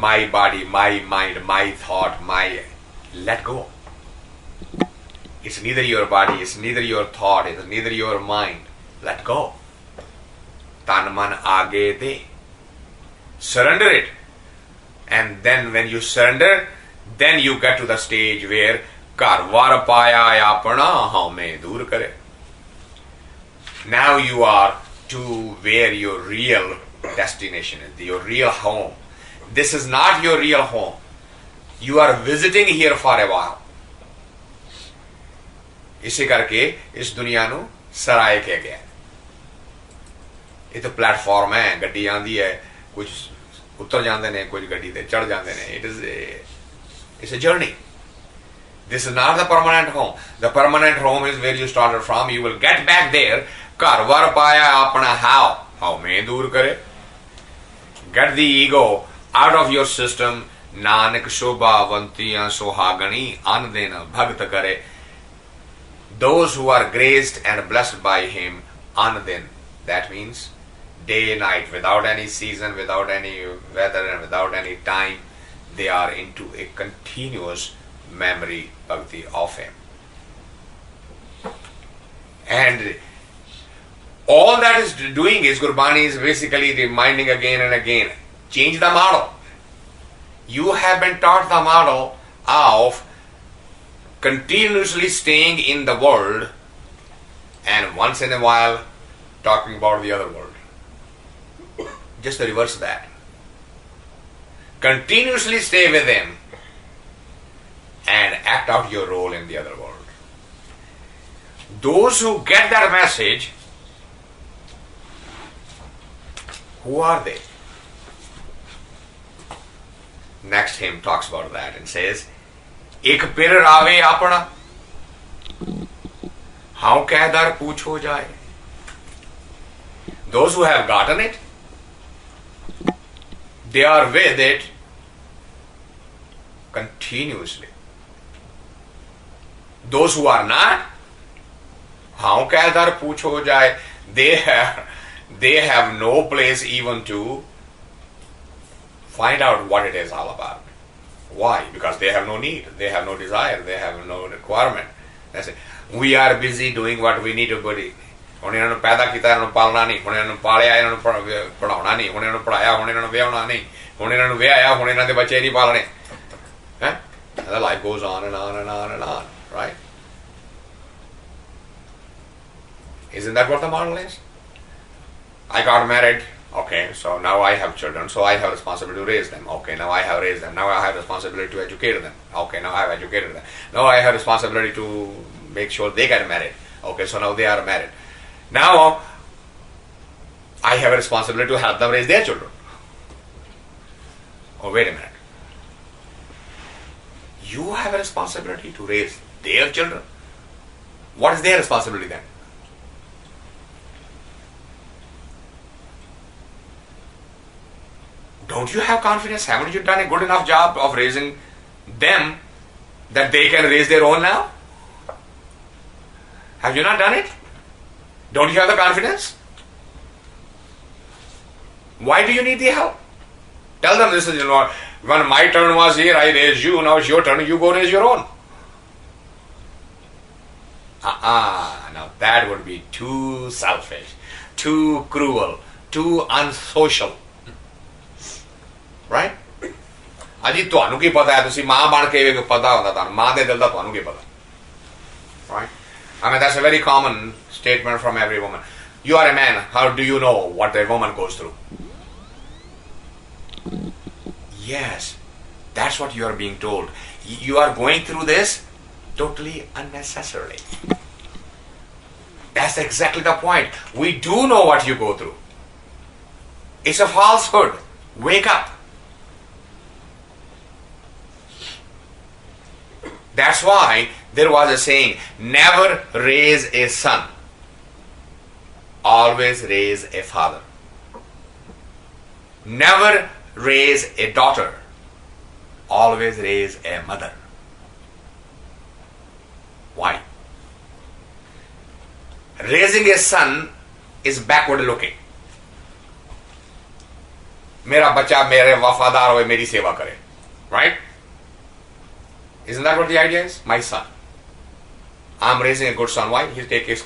My body, my mind, my thought, my... Let go. It's neither your body, it's neither your thought, it's neither your mind. Let go. Tan man aage de. Surrender it. And then when you surrender, then you get to the stage where Kar var paya apana haume dur kare. Now you are to where your real destination is, your real home. This is not your real home. You are visiting here for a while. ਇਸੇ ਕਰਕੇ ਇਸ ਦੁਨੀਆ ਨੂੰ ਸਰਾਏ ਕਿਹਾ ਗਿਆ. ਇਹ ਤਾਂ platform ਹੈ, ਗੱਡੀ ਆਉਂਦੀ ਹੈ, ਕੁਝ ਉਤਰ ਜਾਂਦੇ ਨੇ, ਕੁਝ ਗੱਡੀ ਤੇ ਚੜ ਜਾਂਦੇ ਨੇ. It's a journey. This is not the permanent home. The permanent home is where you started from. You will get back there. ਘਰ ਵਰ ਪਾਇਆ ਆਪਣਾ how ਮੈਂ ਦੂਰ ਕਰੇ. Get the ego out of your system. Nanak ਸ਼ੋਭਾਵੰਤੀਆਂ ਸੁਹਾਗਣੀ ਅਨ ਦਿਨ ਭਗਤ ਕਰੇ. Those who are graced and blessed by Him, anadin, that means day and night, without any season, without any weather, and without any time, they are into a continuous memory bhakti of Him. And all that is doing is Gurbani is basically reminding again and again, change the model. You have been taught the model of continuously staying in the world and once in a while talking about the other world. Just reverse that. Continuously stay with Him and act out your role in the other world. Those who get that message, who are they? Next hymn talks about that and says, एक पिर रावे अपना how कहदर पूछो जाए. Those who have gotten it, they are with it continuously. Those who are not, हाउ कहदर पूछो जाए, they have no place even to find out what it is all about. Why? Because they have no need, they have no desire, they have no requirement. They say, we are busy doing what we need to do. ਹੁਣ ਇਹਨਾਂ ਨੂੰ ਪੈਦਾ ਕੀਤਾ, ਇਹਨਾਂ ਨੂੰ ਪਾਲਣਾ ਨਹੀਂ, ਹੁਣ ਇਹਨਾਂ ਨੂੰ ਪਾਲਿਆ, ਇਹਨਾਂ ਨੂੰ ਪੜਾਉਣਾ ਨਹੀਂ, ਹੁਣ ਇਹਨਾਂ ਨੂੰ ਪੜਾਇਆ, ਹੁਣ ਇਹਨਾਂ ਨੂੰ ਵਿਆਹਣਾ ਨਹੀਂ, ਹੁਣ ਇਹਨਾਂ ਨੂੰ ਵਿਆਹਿਆ, ਹੁਣ ਇਹਨਾਂ ਦੇ ਬੱਚੇ ਨਹੀਂ ਪਾਲਣੇ. And the life goes on and on and on and on, right? Isn't that what the model is? I got married Okay, so now I have children, so I have responsibility to raise them. Okay, now I have raised them. Now I have responsibility to educate them. Okay, now I have educated them. Now I have responsibility to make sure they get married. Okay, so now they are married. Now I have a responsibility to help them raise their children. Oh, wait a minute. You have a responsibility to raise their children. What is their responsibility then? Don't you have confidence? Haven't you done a good enough job of raising them that they can raise their own now? Have you not done it? Don't you have the confidence? Why do you need the help? Tell them this is, when my turn was here, I raised you, now it's your turn, you go raise your own. Now that would be too selfish, too cruel, too unsocial. Right? अजी ਤੁਹਾਨੂੰ ਕੀ ਪਤਾ ਹੈ ਤੁਸੀਂ ਮਾਂ ਬਣ ਕੇ ਪਤਾ ਹੁੰਦਾ ਤੁਹਾਨੂੰ ਮਾਂ ਦੇ ਦਿਲ ਦਾ ਤੁਹਾਨੂੰ ਕੀ ਪਤਾ right I mean that's a very common statement from every woman you are a man how do you know what a woman goes through yes that's what you are being told you are going through this totally unnecessarily that's exactly the point we do know what you go through it's a falsehood wake up That's why there was a saying, never raise a son, always raise a father. Never raise a daughter, always raise a mother. Why? Raising a son is backward looking. मेरा बच्चा मेरे वफादार होए मेरी सेवा करे. Right? Isn't that what the idea is? My son. I'm raising a good son. Why? He takes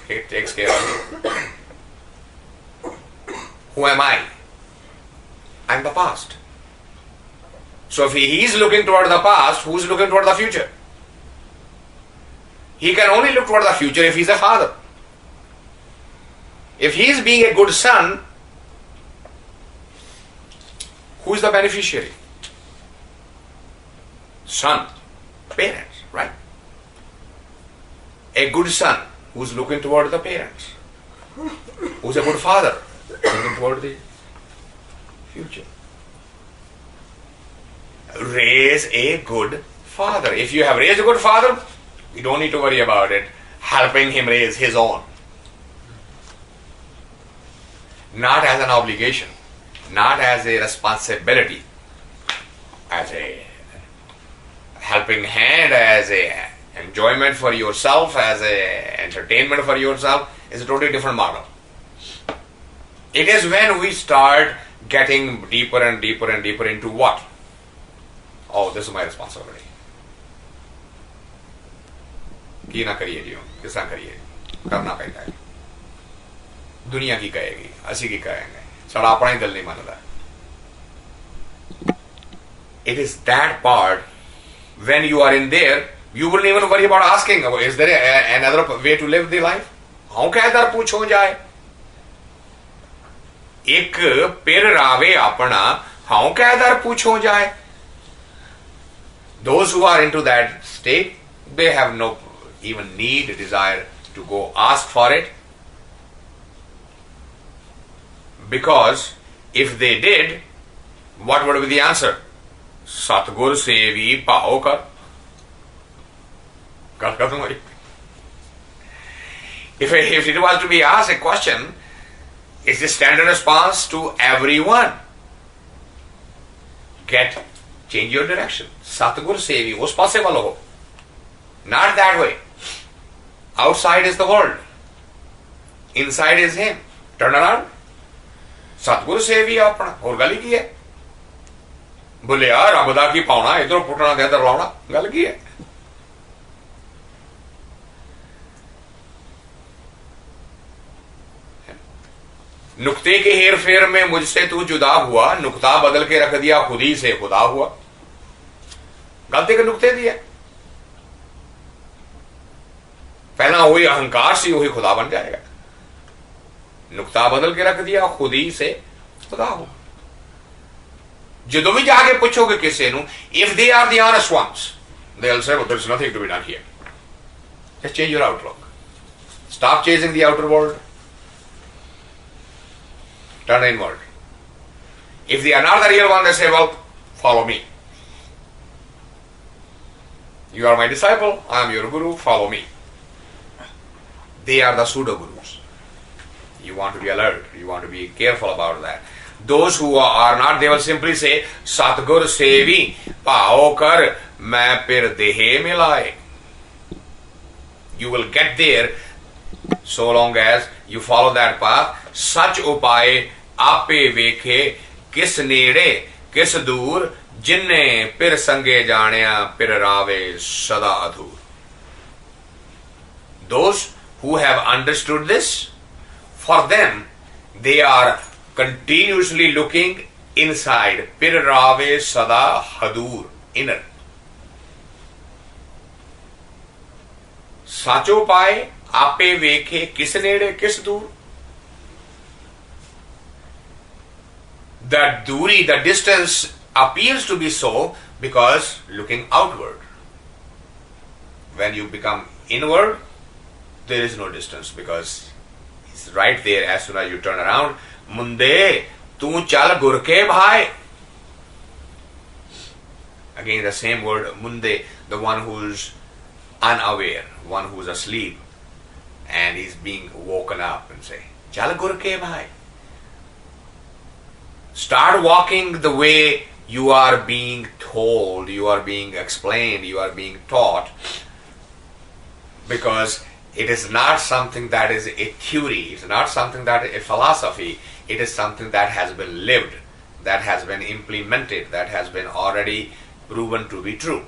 care of me. Who am I? I'm the past. So if he's looking toward the past, who's looking toward the future? He can only look toward the future if he's a father. If he's being a good son, who's the beneficiary? Son. Parents, right? A good son who's looking toward the parents, who's a good father looking toward the future. Raise a good father. If you have raised a good father, you don't need to worry about it helping him raise his own. Not as an obligation, not as a responsibility, as a helping hand, as a enjoyment for yourself, as a entertainment for yourself, is a totally different model. It is when we start getting deeper and deeper and deeper into what? Oh, this is my responsibility. की ना करिए जी किस तरह करिए करना पैदा है दुनिया की कहेगी असी की कहेंगे साड़ा अपना ही दिल नहीं मानता It is that part when you are in there, you wouldn't even worry about asking, is there another way to live the life? How कहदार पूछो जाए एक पेर रावे अपना how कहदार पूछो जाए Those who are into that state, they have no even need, desire to go ask for it. Because if they did, what would be the answer? Satgur sevi pao kar. If it was to be asked a question, it's the standard response to everyone. Change your direction. Satgur sevi, was possible. Not that way. Outside is the world. Inside is him. Turn around. Satgur sevi apna. Aur gali ki hai? बोले यार रबदा की पाउना इधर पुटना दे इधर लाउना गल की है नुक्ते के हेर फेर में मुझसे तू जुदा हुआ नुक्ता बदल के रख दिया खुद ही से खुदा हुआ गलती के नुक्ते दिए पहला वही अहंकार से वही खुदा बन जाएगा नुक्ता बदल के रख दिया खुद ही से ਖੁਦਾ ਹੋ। ਜਦੋਂ ਵੀ ਜਾ ਕੇ ਪੁੱਛੋਗੇ ਕਿਸੇ ਨੂੰ, if they are the honest ones, they'll say, well, there's nothing to be done here. Just change your outlook. Stop chasing the outer world. Turn inward. If they are not the real one, they say, well, follow me. You are my disciple, I am your guru, follow me. They are the pseudo-gurus. You want to be alert, you want to be careful about that. Those who are not, they will simply say, Satgur Sevi, Pao Kar, Main Pir Dehe Milaye. You will get there so long as you follow that path. Sach upaye ape vekhe kis nede kis dur jinne pir sange jaanya pir rave sada adhur. Those who have understood this, for them they are continuously looking inside, pir rave sada hadur, inner. Sacho paye ape vekhe kis nede kis dur. The duri, the distance appears to be so because looking outward. When you become inward, there is no distance because it's right there as soon as you turn around. Munde, tu chal gurke bhai. Again the same word, munde, the one who's unaware, one who's asleep, and he's being woken up and say, chal gurke bhai. Start walking the way you are being told, you are being explained, you are being taught, because it is not something that is a theory, it's not something that is a philosophy, it is something that has been lived, that has been implemented, that has been already proven to be true.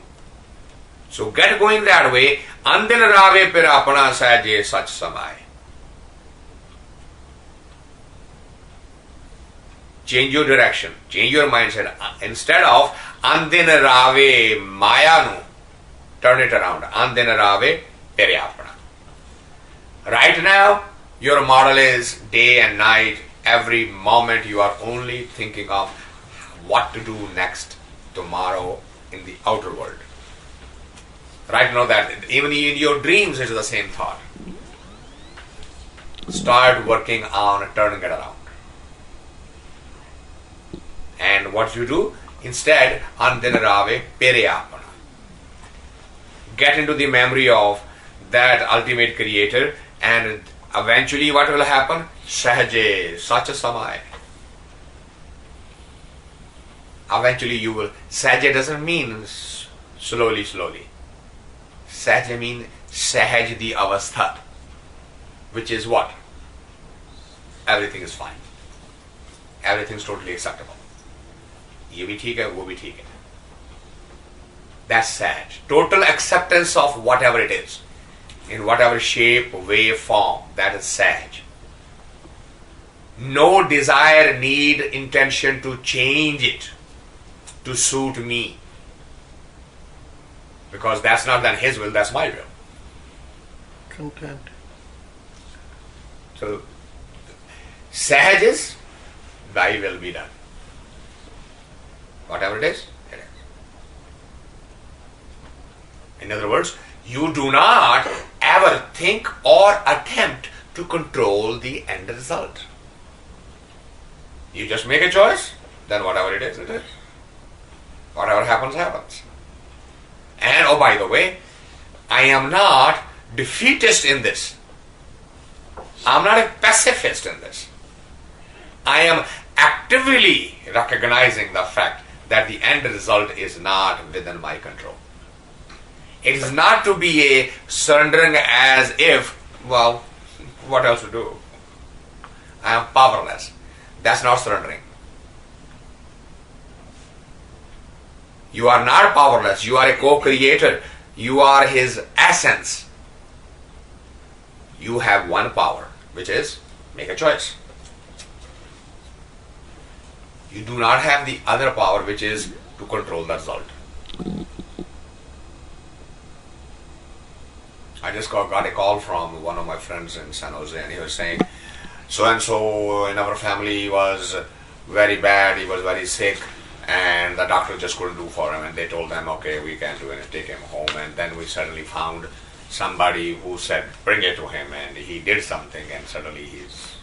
So get going that way. Andin rave pir apna saje sach samay. Change your direction, change your mindset. Instead of andin rave mayanu, turn it around. Andin rave tere apna. Right now, your model is day and night. Every moment you are only thinking of what to do next tomorrow in the outer world. Right now, that even in your dreams it is the same thought. Start working on turning it around. And what you do? Instead, andin rave pere apana. Get into the memory of that ultimate creator, and eventually what will happen? Sahaje sacha samay. Eventually you will. Sahaja doesn't mean slowly. Sahaja means sahaj the avastha, which is what? Everything is fine. Everything is totally acceptable. ये भी ठीक है, वो भी ठीक है. That's sahaj. Total acceptance of whatever it is, in whatever shape, way, form. That is sahaj. No desire, need, intention to change it to suit me, because that's not then his will, that's my will.
Content.
So sahaj is thy will be done. Whatever it is, it is. In other words, you do not ever think or attempt to control the end result. You just make a choice, then whatever it is, it is. Whatever happens, happens. And oh, by the way, I am not defeatist in this. I am not a pacifist in this. I am actively recognizing the fact that the end result is not within my control. It is not to be a surrendering as if, well, what else to do? I am powerless. That's not surrendering. You are not powerless. You are a co-creator. You are his essence. You have one power, which is make a choice. You do not have the other power, which is to control the result. I just got a call from one of my friends in San Jose, and he was saying, so and so in our family was very bad, he was very sick, and the doctor just couldn't do for him, and they told them, okay, we can't do anything, take him home. And then we suddenly found somebody who said, bring it to him, and he did something, and suddenly he's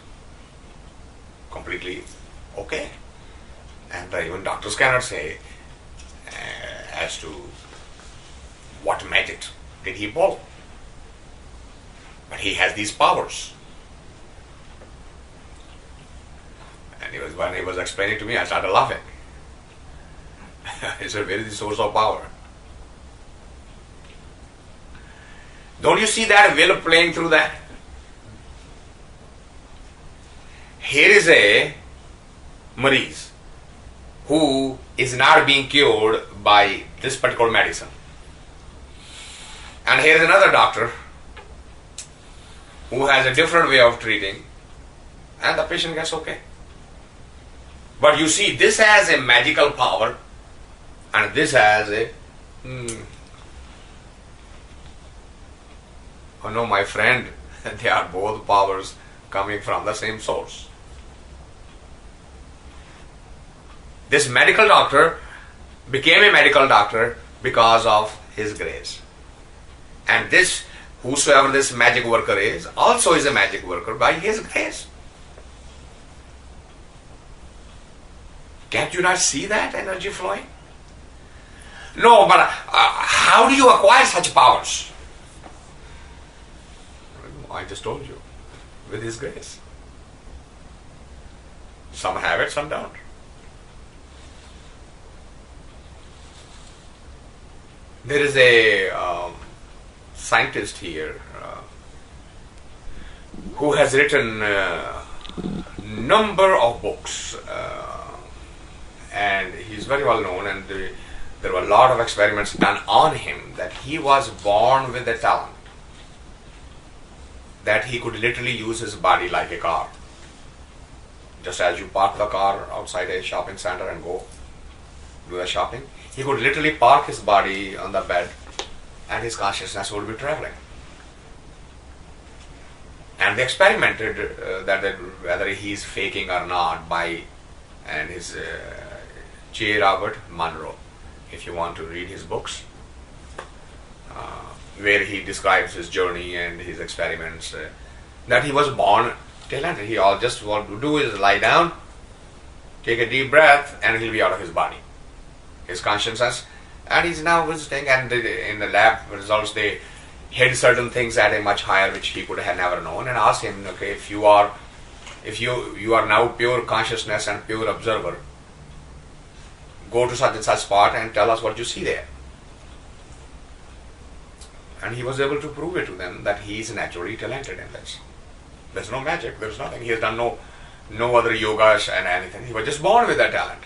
completely okay. And even doctors cannot say as to what magic did he pull. But he has these powers. And when he was explaining to me, I started laughing. He said, where is the source of power? Don't you see that will playing through that? Here is a Maurice who is not being cured by this particular medicine. And here is another doctor who has a different way of treating, and the patient gets okay. But you see, this has a magical power, and this has a oh no, my friend, they are both powers coming from the same source. This medical doctor became a medical doctor because of his grace. And this, whosoever this magic worker is, also is a magic worker by his grace. Can't you not see that energy flowing? No, but how do you acquire such powers? I just told you, with his grace. Some have it, some don't. There is a scientist here who has written a number of books, and he's very well known, and there were a lot of experiments done on him, that he was born with a talent, that he could literally use his body like a car. Just as you park the car outside a shopping center and go do the shopping, he could literally park his body on the bed and his consciousness would be traveling. And they experimented that whether he's faking or not by, and his J. Robert Monroe, if you want to read his books, where he describes his journey and his experiments, that he was born talented. He all just want to do is lie down, take a deep breath, and he'll be out of his body, his consciousness. And he's now visiting, and in the lab results they hid certain things at a much higher which he could have never known, and asked him, okay, if you are now pure consciousness and pure observer, go to such and such spot and tell us what you see there. And he was able to prove it to them that he is naturally talented in this. There's no magic, there's nothing. He has done no other yogas and anything. He was just born with that talent.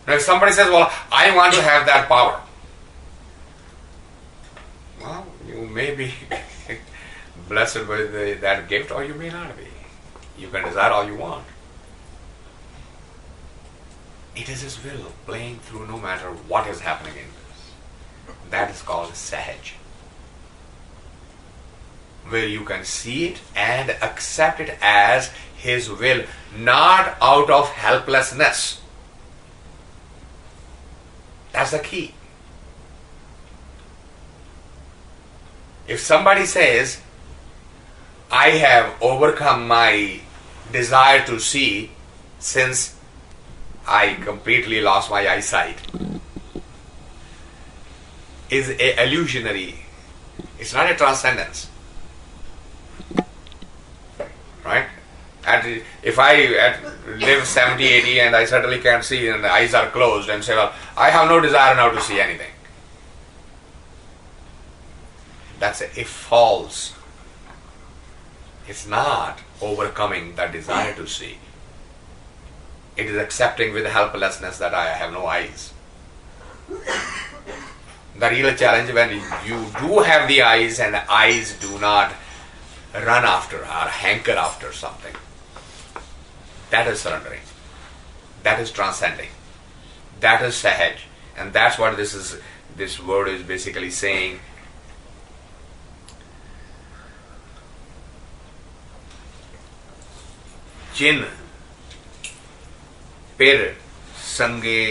Now if somebody says, well, I want to have that power. Well, you may be blessed with that gift, or you may not be. You can desire all you want. It is his will playing through no matter what is happening in this. That is called Sahaj, where you can see it and accept it as his will, not out of helplessness. That's the key. If somebody says, I have overcome my desire to see since I completely lost my eyesight, is a illusionary. It's not a transcendence. Right? And if I live 70, 80 and I suddenly can't see and the eyes are closed and say, well, I have no desire now to see anything. That's a false. It's not overcoming the desire to see. It is accepting with helplessness that I have no eyes. The real challenge when you do have the eyes and the eyes do not run after or hanker after something. That is surrendering. That is transcending. That is Sahaj. And that's what this word is basically saying. जिन पिर संगे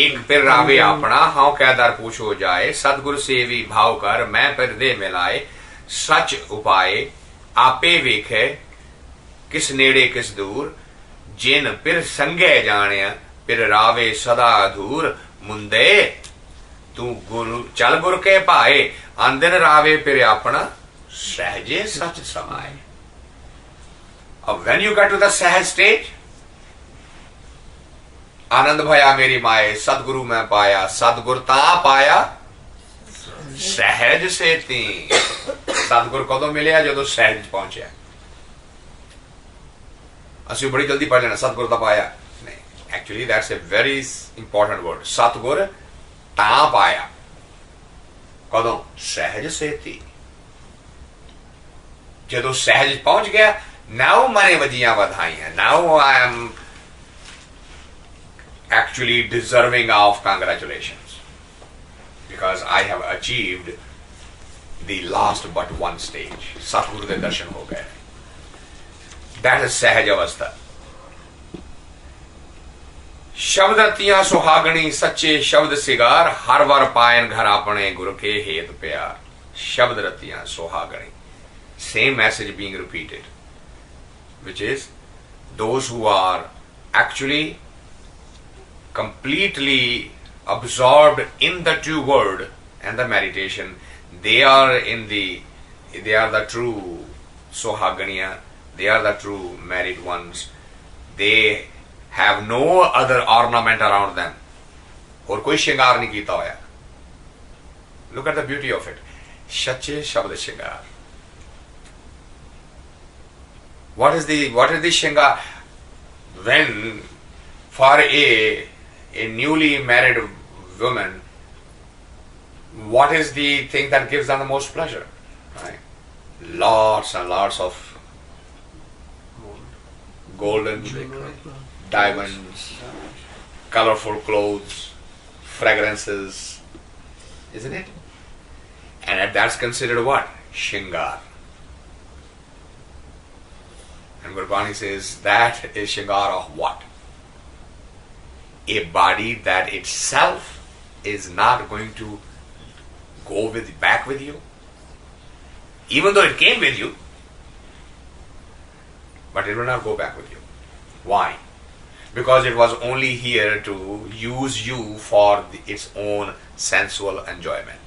एक पिर रावे अपना how कैदर पूछो जाए सतगुर सेवी भाव कर मैं पिर दे मिलाए सच उपाय आपे वेखे किस नेड़े किस दूर जिन पिर संगे जाने पिर रावे सदा अधूर मुंदे तू गुरु चल गुर के पाए अंदर रावे पिर अपना सहजे सच समाए. When you get to the सहज stage, आनंद भया मेरी माए सतगुरु मैं पाया सतगुर ता पाया सहज से ती. सतगुर कदों मिले जो सहज पहुंचे. असि बड़ी जल्दी पढ़ लेना सतगुर ता पाया नहीं. Actually that's a very important word. सतगुर ता पाया कदों सहज से ती. जो सहज पहुंच गया now मने वजियां बधाइयां. Now I am actually deserving of congratulations because I have achieved the last but one stage. सतगुरु के दर्शन हो गए. That is सहज अवस्था. शब्द रतियां सुहागणी सच्चे शब्द सिगार हर वर पायन घर अपने गुरु के हेत प्यार. शब्द रतियां सुहागणी. Same message being repeated, which is those who are actually completely absorbed in the true word and the meditation, they are the true sohaganiya, they are the true married ones. They have no other ornament around them. और कोई श्रृंगार नहीं कीता होया. Look at the beauty of it. सच्चे शब्द श्रृंगार. What is the shringar? When for a newly married woman, what is the thing that gives them the most pleasure? Right? Lots and lots of golden diamonds, colorful clothes, fragrances, isn't it? And that's considered what? Shringar. And Gurbani says that is shringar of what? A body that itself is not going to go back with you, even though it came with you, but it will not go back with you. Why? Because it was only here to use you for its own sensual enjoyment.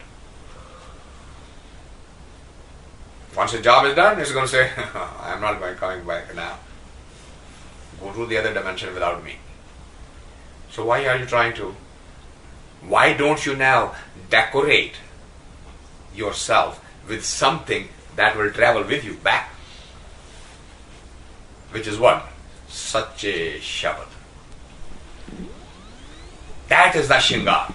Once the job is done, it's going to say, I'm not coming back now. Go to the other dimension without me. So why are you trying to? Why don't you now decorate yourself with something that will travel with you back? Which is what? Sache Shabad. That is the Shingar.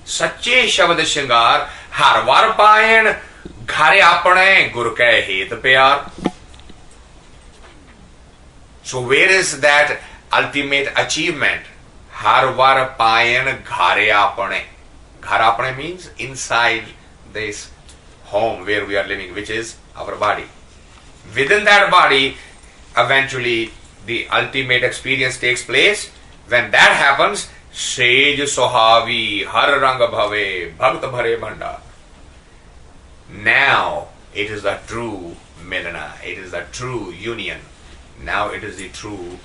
Sache Shabad Shingar, har var payan घरे अपने गुरु के हेत प्यार. So where is that ultimate achievement? हर वार पायन घरे अपने. घर अपने means inside this home where we are living, which is our body. Within that body, eventually the ultimate experience takes place. When that happens, सेज सोहावी हर रंग भवे भक्त भरे भंडार. Now it is the true milana, it is the true union. Now it is the true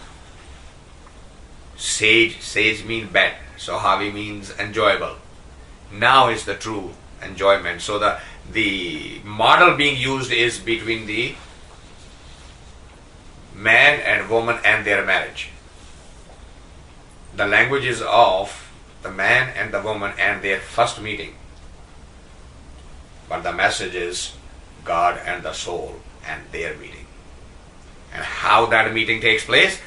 sage. Sage means bed, sohavi means enjoyable. Now is the true enjoyment. So the model being used is between the man and woman and their marriage. The language is of the man and the woman and their first meeting. But the message is God and the soul and their meeting. And how that meeting takes place?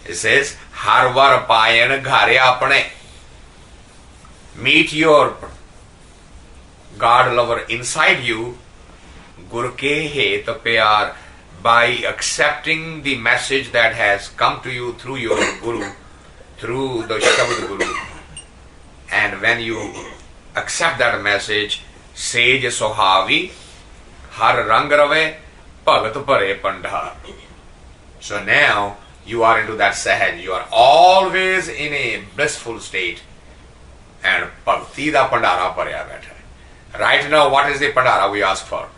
It says, Har var payan ghare apne. Meet your God lover inside you, Gur ke het pyar, by accepting the message that has come to you through your Guru, through the Shabad Guru. And when you accept that message, सेज सोहावी हर रंग रवे भगत भरे Pandar. So now you are into that sahaj, you are always in a blissful state, and bhakti da pandara parya baitha hai. Right now, what is the pandara we ask for?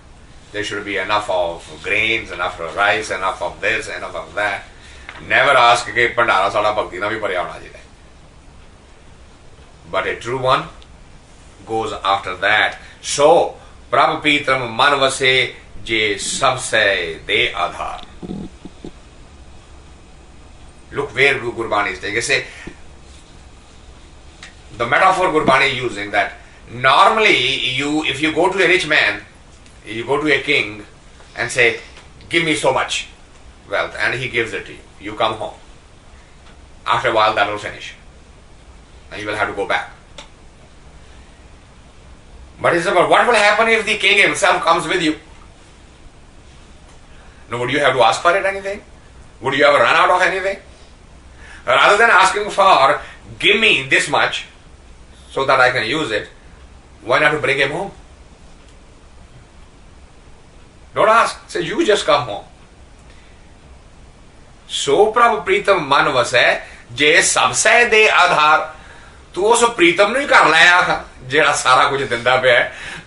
There should be enough of grains, enough of rice, enough of this, enough of that. Never ask ke pandara sada bhakti na bhi parya hona chahiye. But a true one goes after that. So, Prabhu Pitam man vase je sabse de adhar. Look where Gurbani is taking. Say, the metaphor Gurbani is using that normally if you go to a rich man, you go to a king and say, give me so much wealth, and he gives it to you. You come home. After a while that will finish. And you will have to go back. But it's about what will happen if the king himself comes with you? No, would you have to ask for it anything? Would you ever run out of anything? Rather than asking for, give me this much so that I can use it, why not to bring him home? Don't ask. Say, you just come home. So Prabhu Pritam man vasai je sabse de adhar. तू उस प्रीतम नहीं कर लिया जेड़ा सारा कुछ दिंदा पे है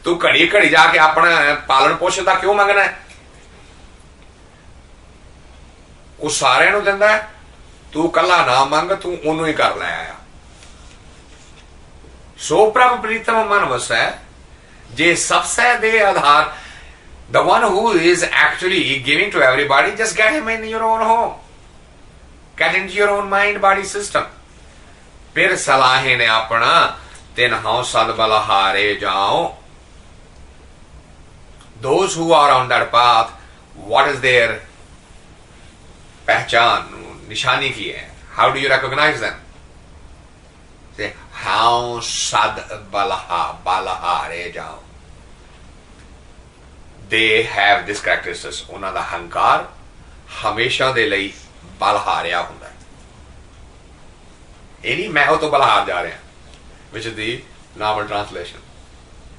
तू घड़ी घड़ी जाके अपना पालन पोषण का क्यों मंगना है वो सारे नु दिंदा है तू कला ना मंग तू ओनू ही कर लिया सो प्रभु प्रीतम मन वसै जे सबसे दे आधार the one who is actually giving to everybody, just get him in your own home, get into your own mind body system. फिर सलाहे ने अपना तिन हाउ सद बलहारे जाओ. Those who are on that path, what is their पहचान निशानी की है? How do you recognize them? Say how सद बलहारे जाओ. They have this characteristics. उन्हां दा हंकार हमेशा दे लई बलहारिया हुंदा है. Any मैं हो तो बलहार जा रहे हैं, which is the normal translation.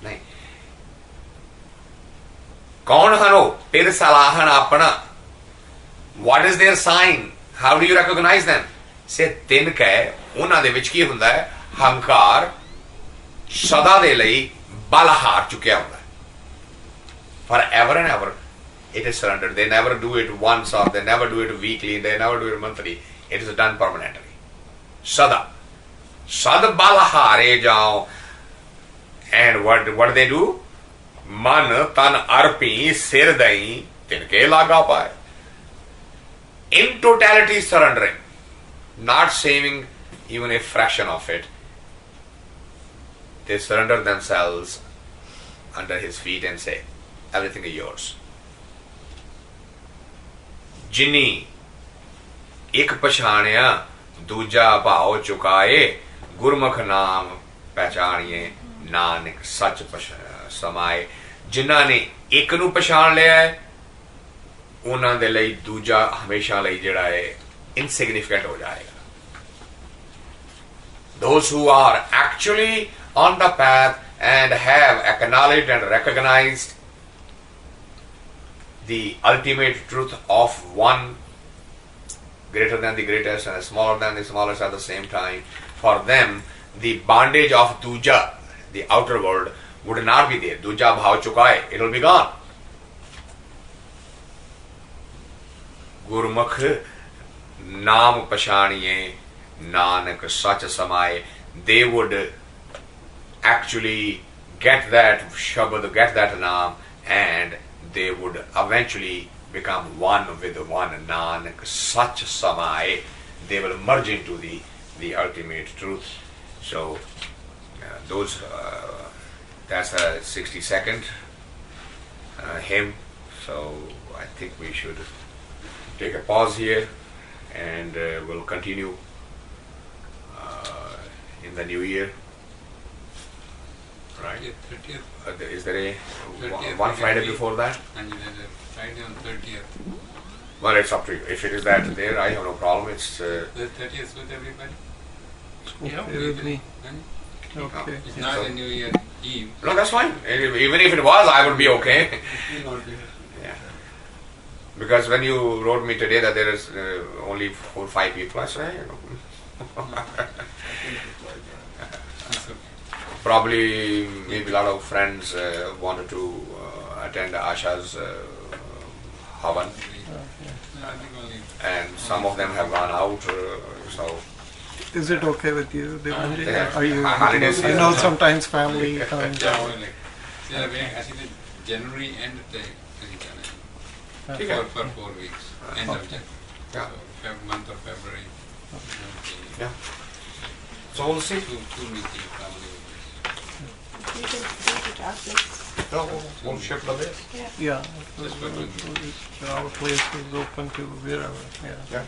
नहीं. कौन हनो फिर सलाहन अपना. What is their sign? How do you recognize them? से तिन कह उन्हां दे विच की हुंदा है हंकार सदा दे लई बलहार चुकिया हुंदा है. Forever and ever it is surrendered. They never do it once, or they never do it weekly, they never do it monthly. It is done permanently. Sada. Sad balahare jao. And what do they do? Man tan arpi sir dai tinke laga paye. In totality surrendering, not saving even a fraction of it. They surrender themselves under his feet and say, everything is yours. जिनी एक पछाणिया दूजा भाव चुकाए गुरमुख नाम पहचानिए नानक सच समाए. जिन्हां ने एक नू पछाण लिया है उन्हां दे लई दूजा हमेशा लई जिहड़ा है इनसिग्निफिकेंट हो जाएगा. Those who are actually on the path and have acknowledged and recognized the ultimate truth of one, greater than the greatest and smaller than the smallest at the same time, for them the bondage of duja, the outer world, would not be there. Duja bhav chukai, it will be gone. Gurmukh naam pashaniye nanak sach samaye. They would actually get that shabad, get that naam, and they would eventually become one with one. Nanak sach samay. They will merge into the ultimate truth. So that's a 60-second hymn. So I think we should take a pause here, and we'll continue in the new year. Right?
30th.
Is there a
30th
one Friday before that?
And there's a Friday on 30th.
Well, it's up to you. If it is that there, I have no problem. It's
The 30th with everybody?
Okay with me.
Huh?
Okay.
It's not
So-
a New Year Eve.
no, that's fine. Even if it was, I would be okay. Yeah. Because when you wrote me today that there is only 4 or 5 people, I say, probably maybe a lot of friends wanted to attend Asha's Havan, and some of them have gone out. So,
Is it okay with you, Devanji?
Yeah.
Are you?
Holiday
I
season.
know sometimes family comes.
actually January end
ठीक है.
for 4 weeks, end of January.
Yeah.
So month of February.
Yeah. So we'll see.
Two weeks in family.
You can read it out, please.
No, we'll shift the base.
Yeah,
Just for 2 weeks.
our place is open to wherever. Yeah.
Yeah.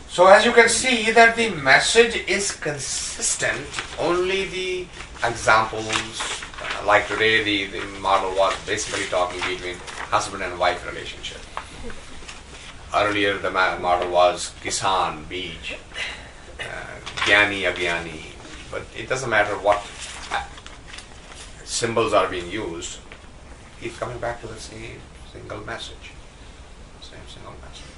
So as you can see that the message is consistent, only the examples, like today the model was basically talking between husband and wife relationship. Earlier the model was Kisan, Beej, Gyani, Agyani, but it doesn't matter what symbols are being used, keep coming back to the same single message. Same single message.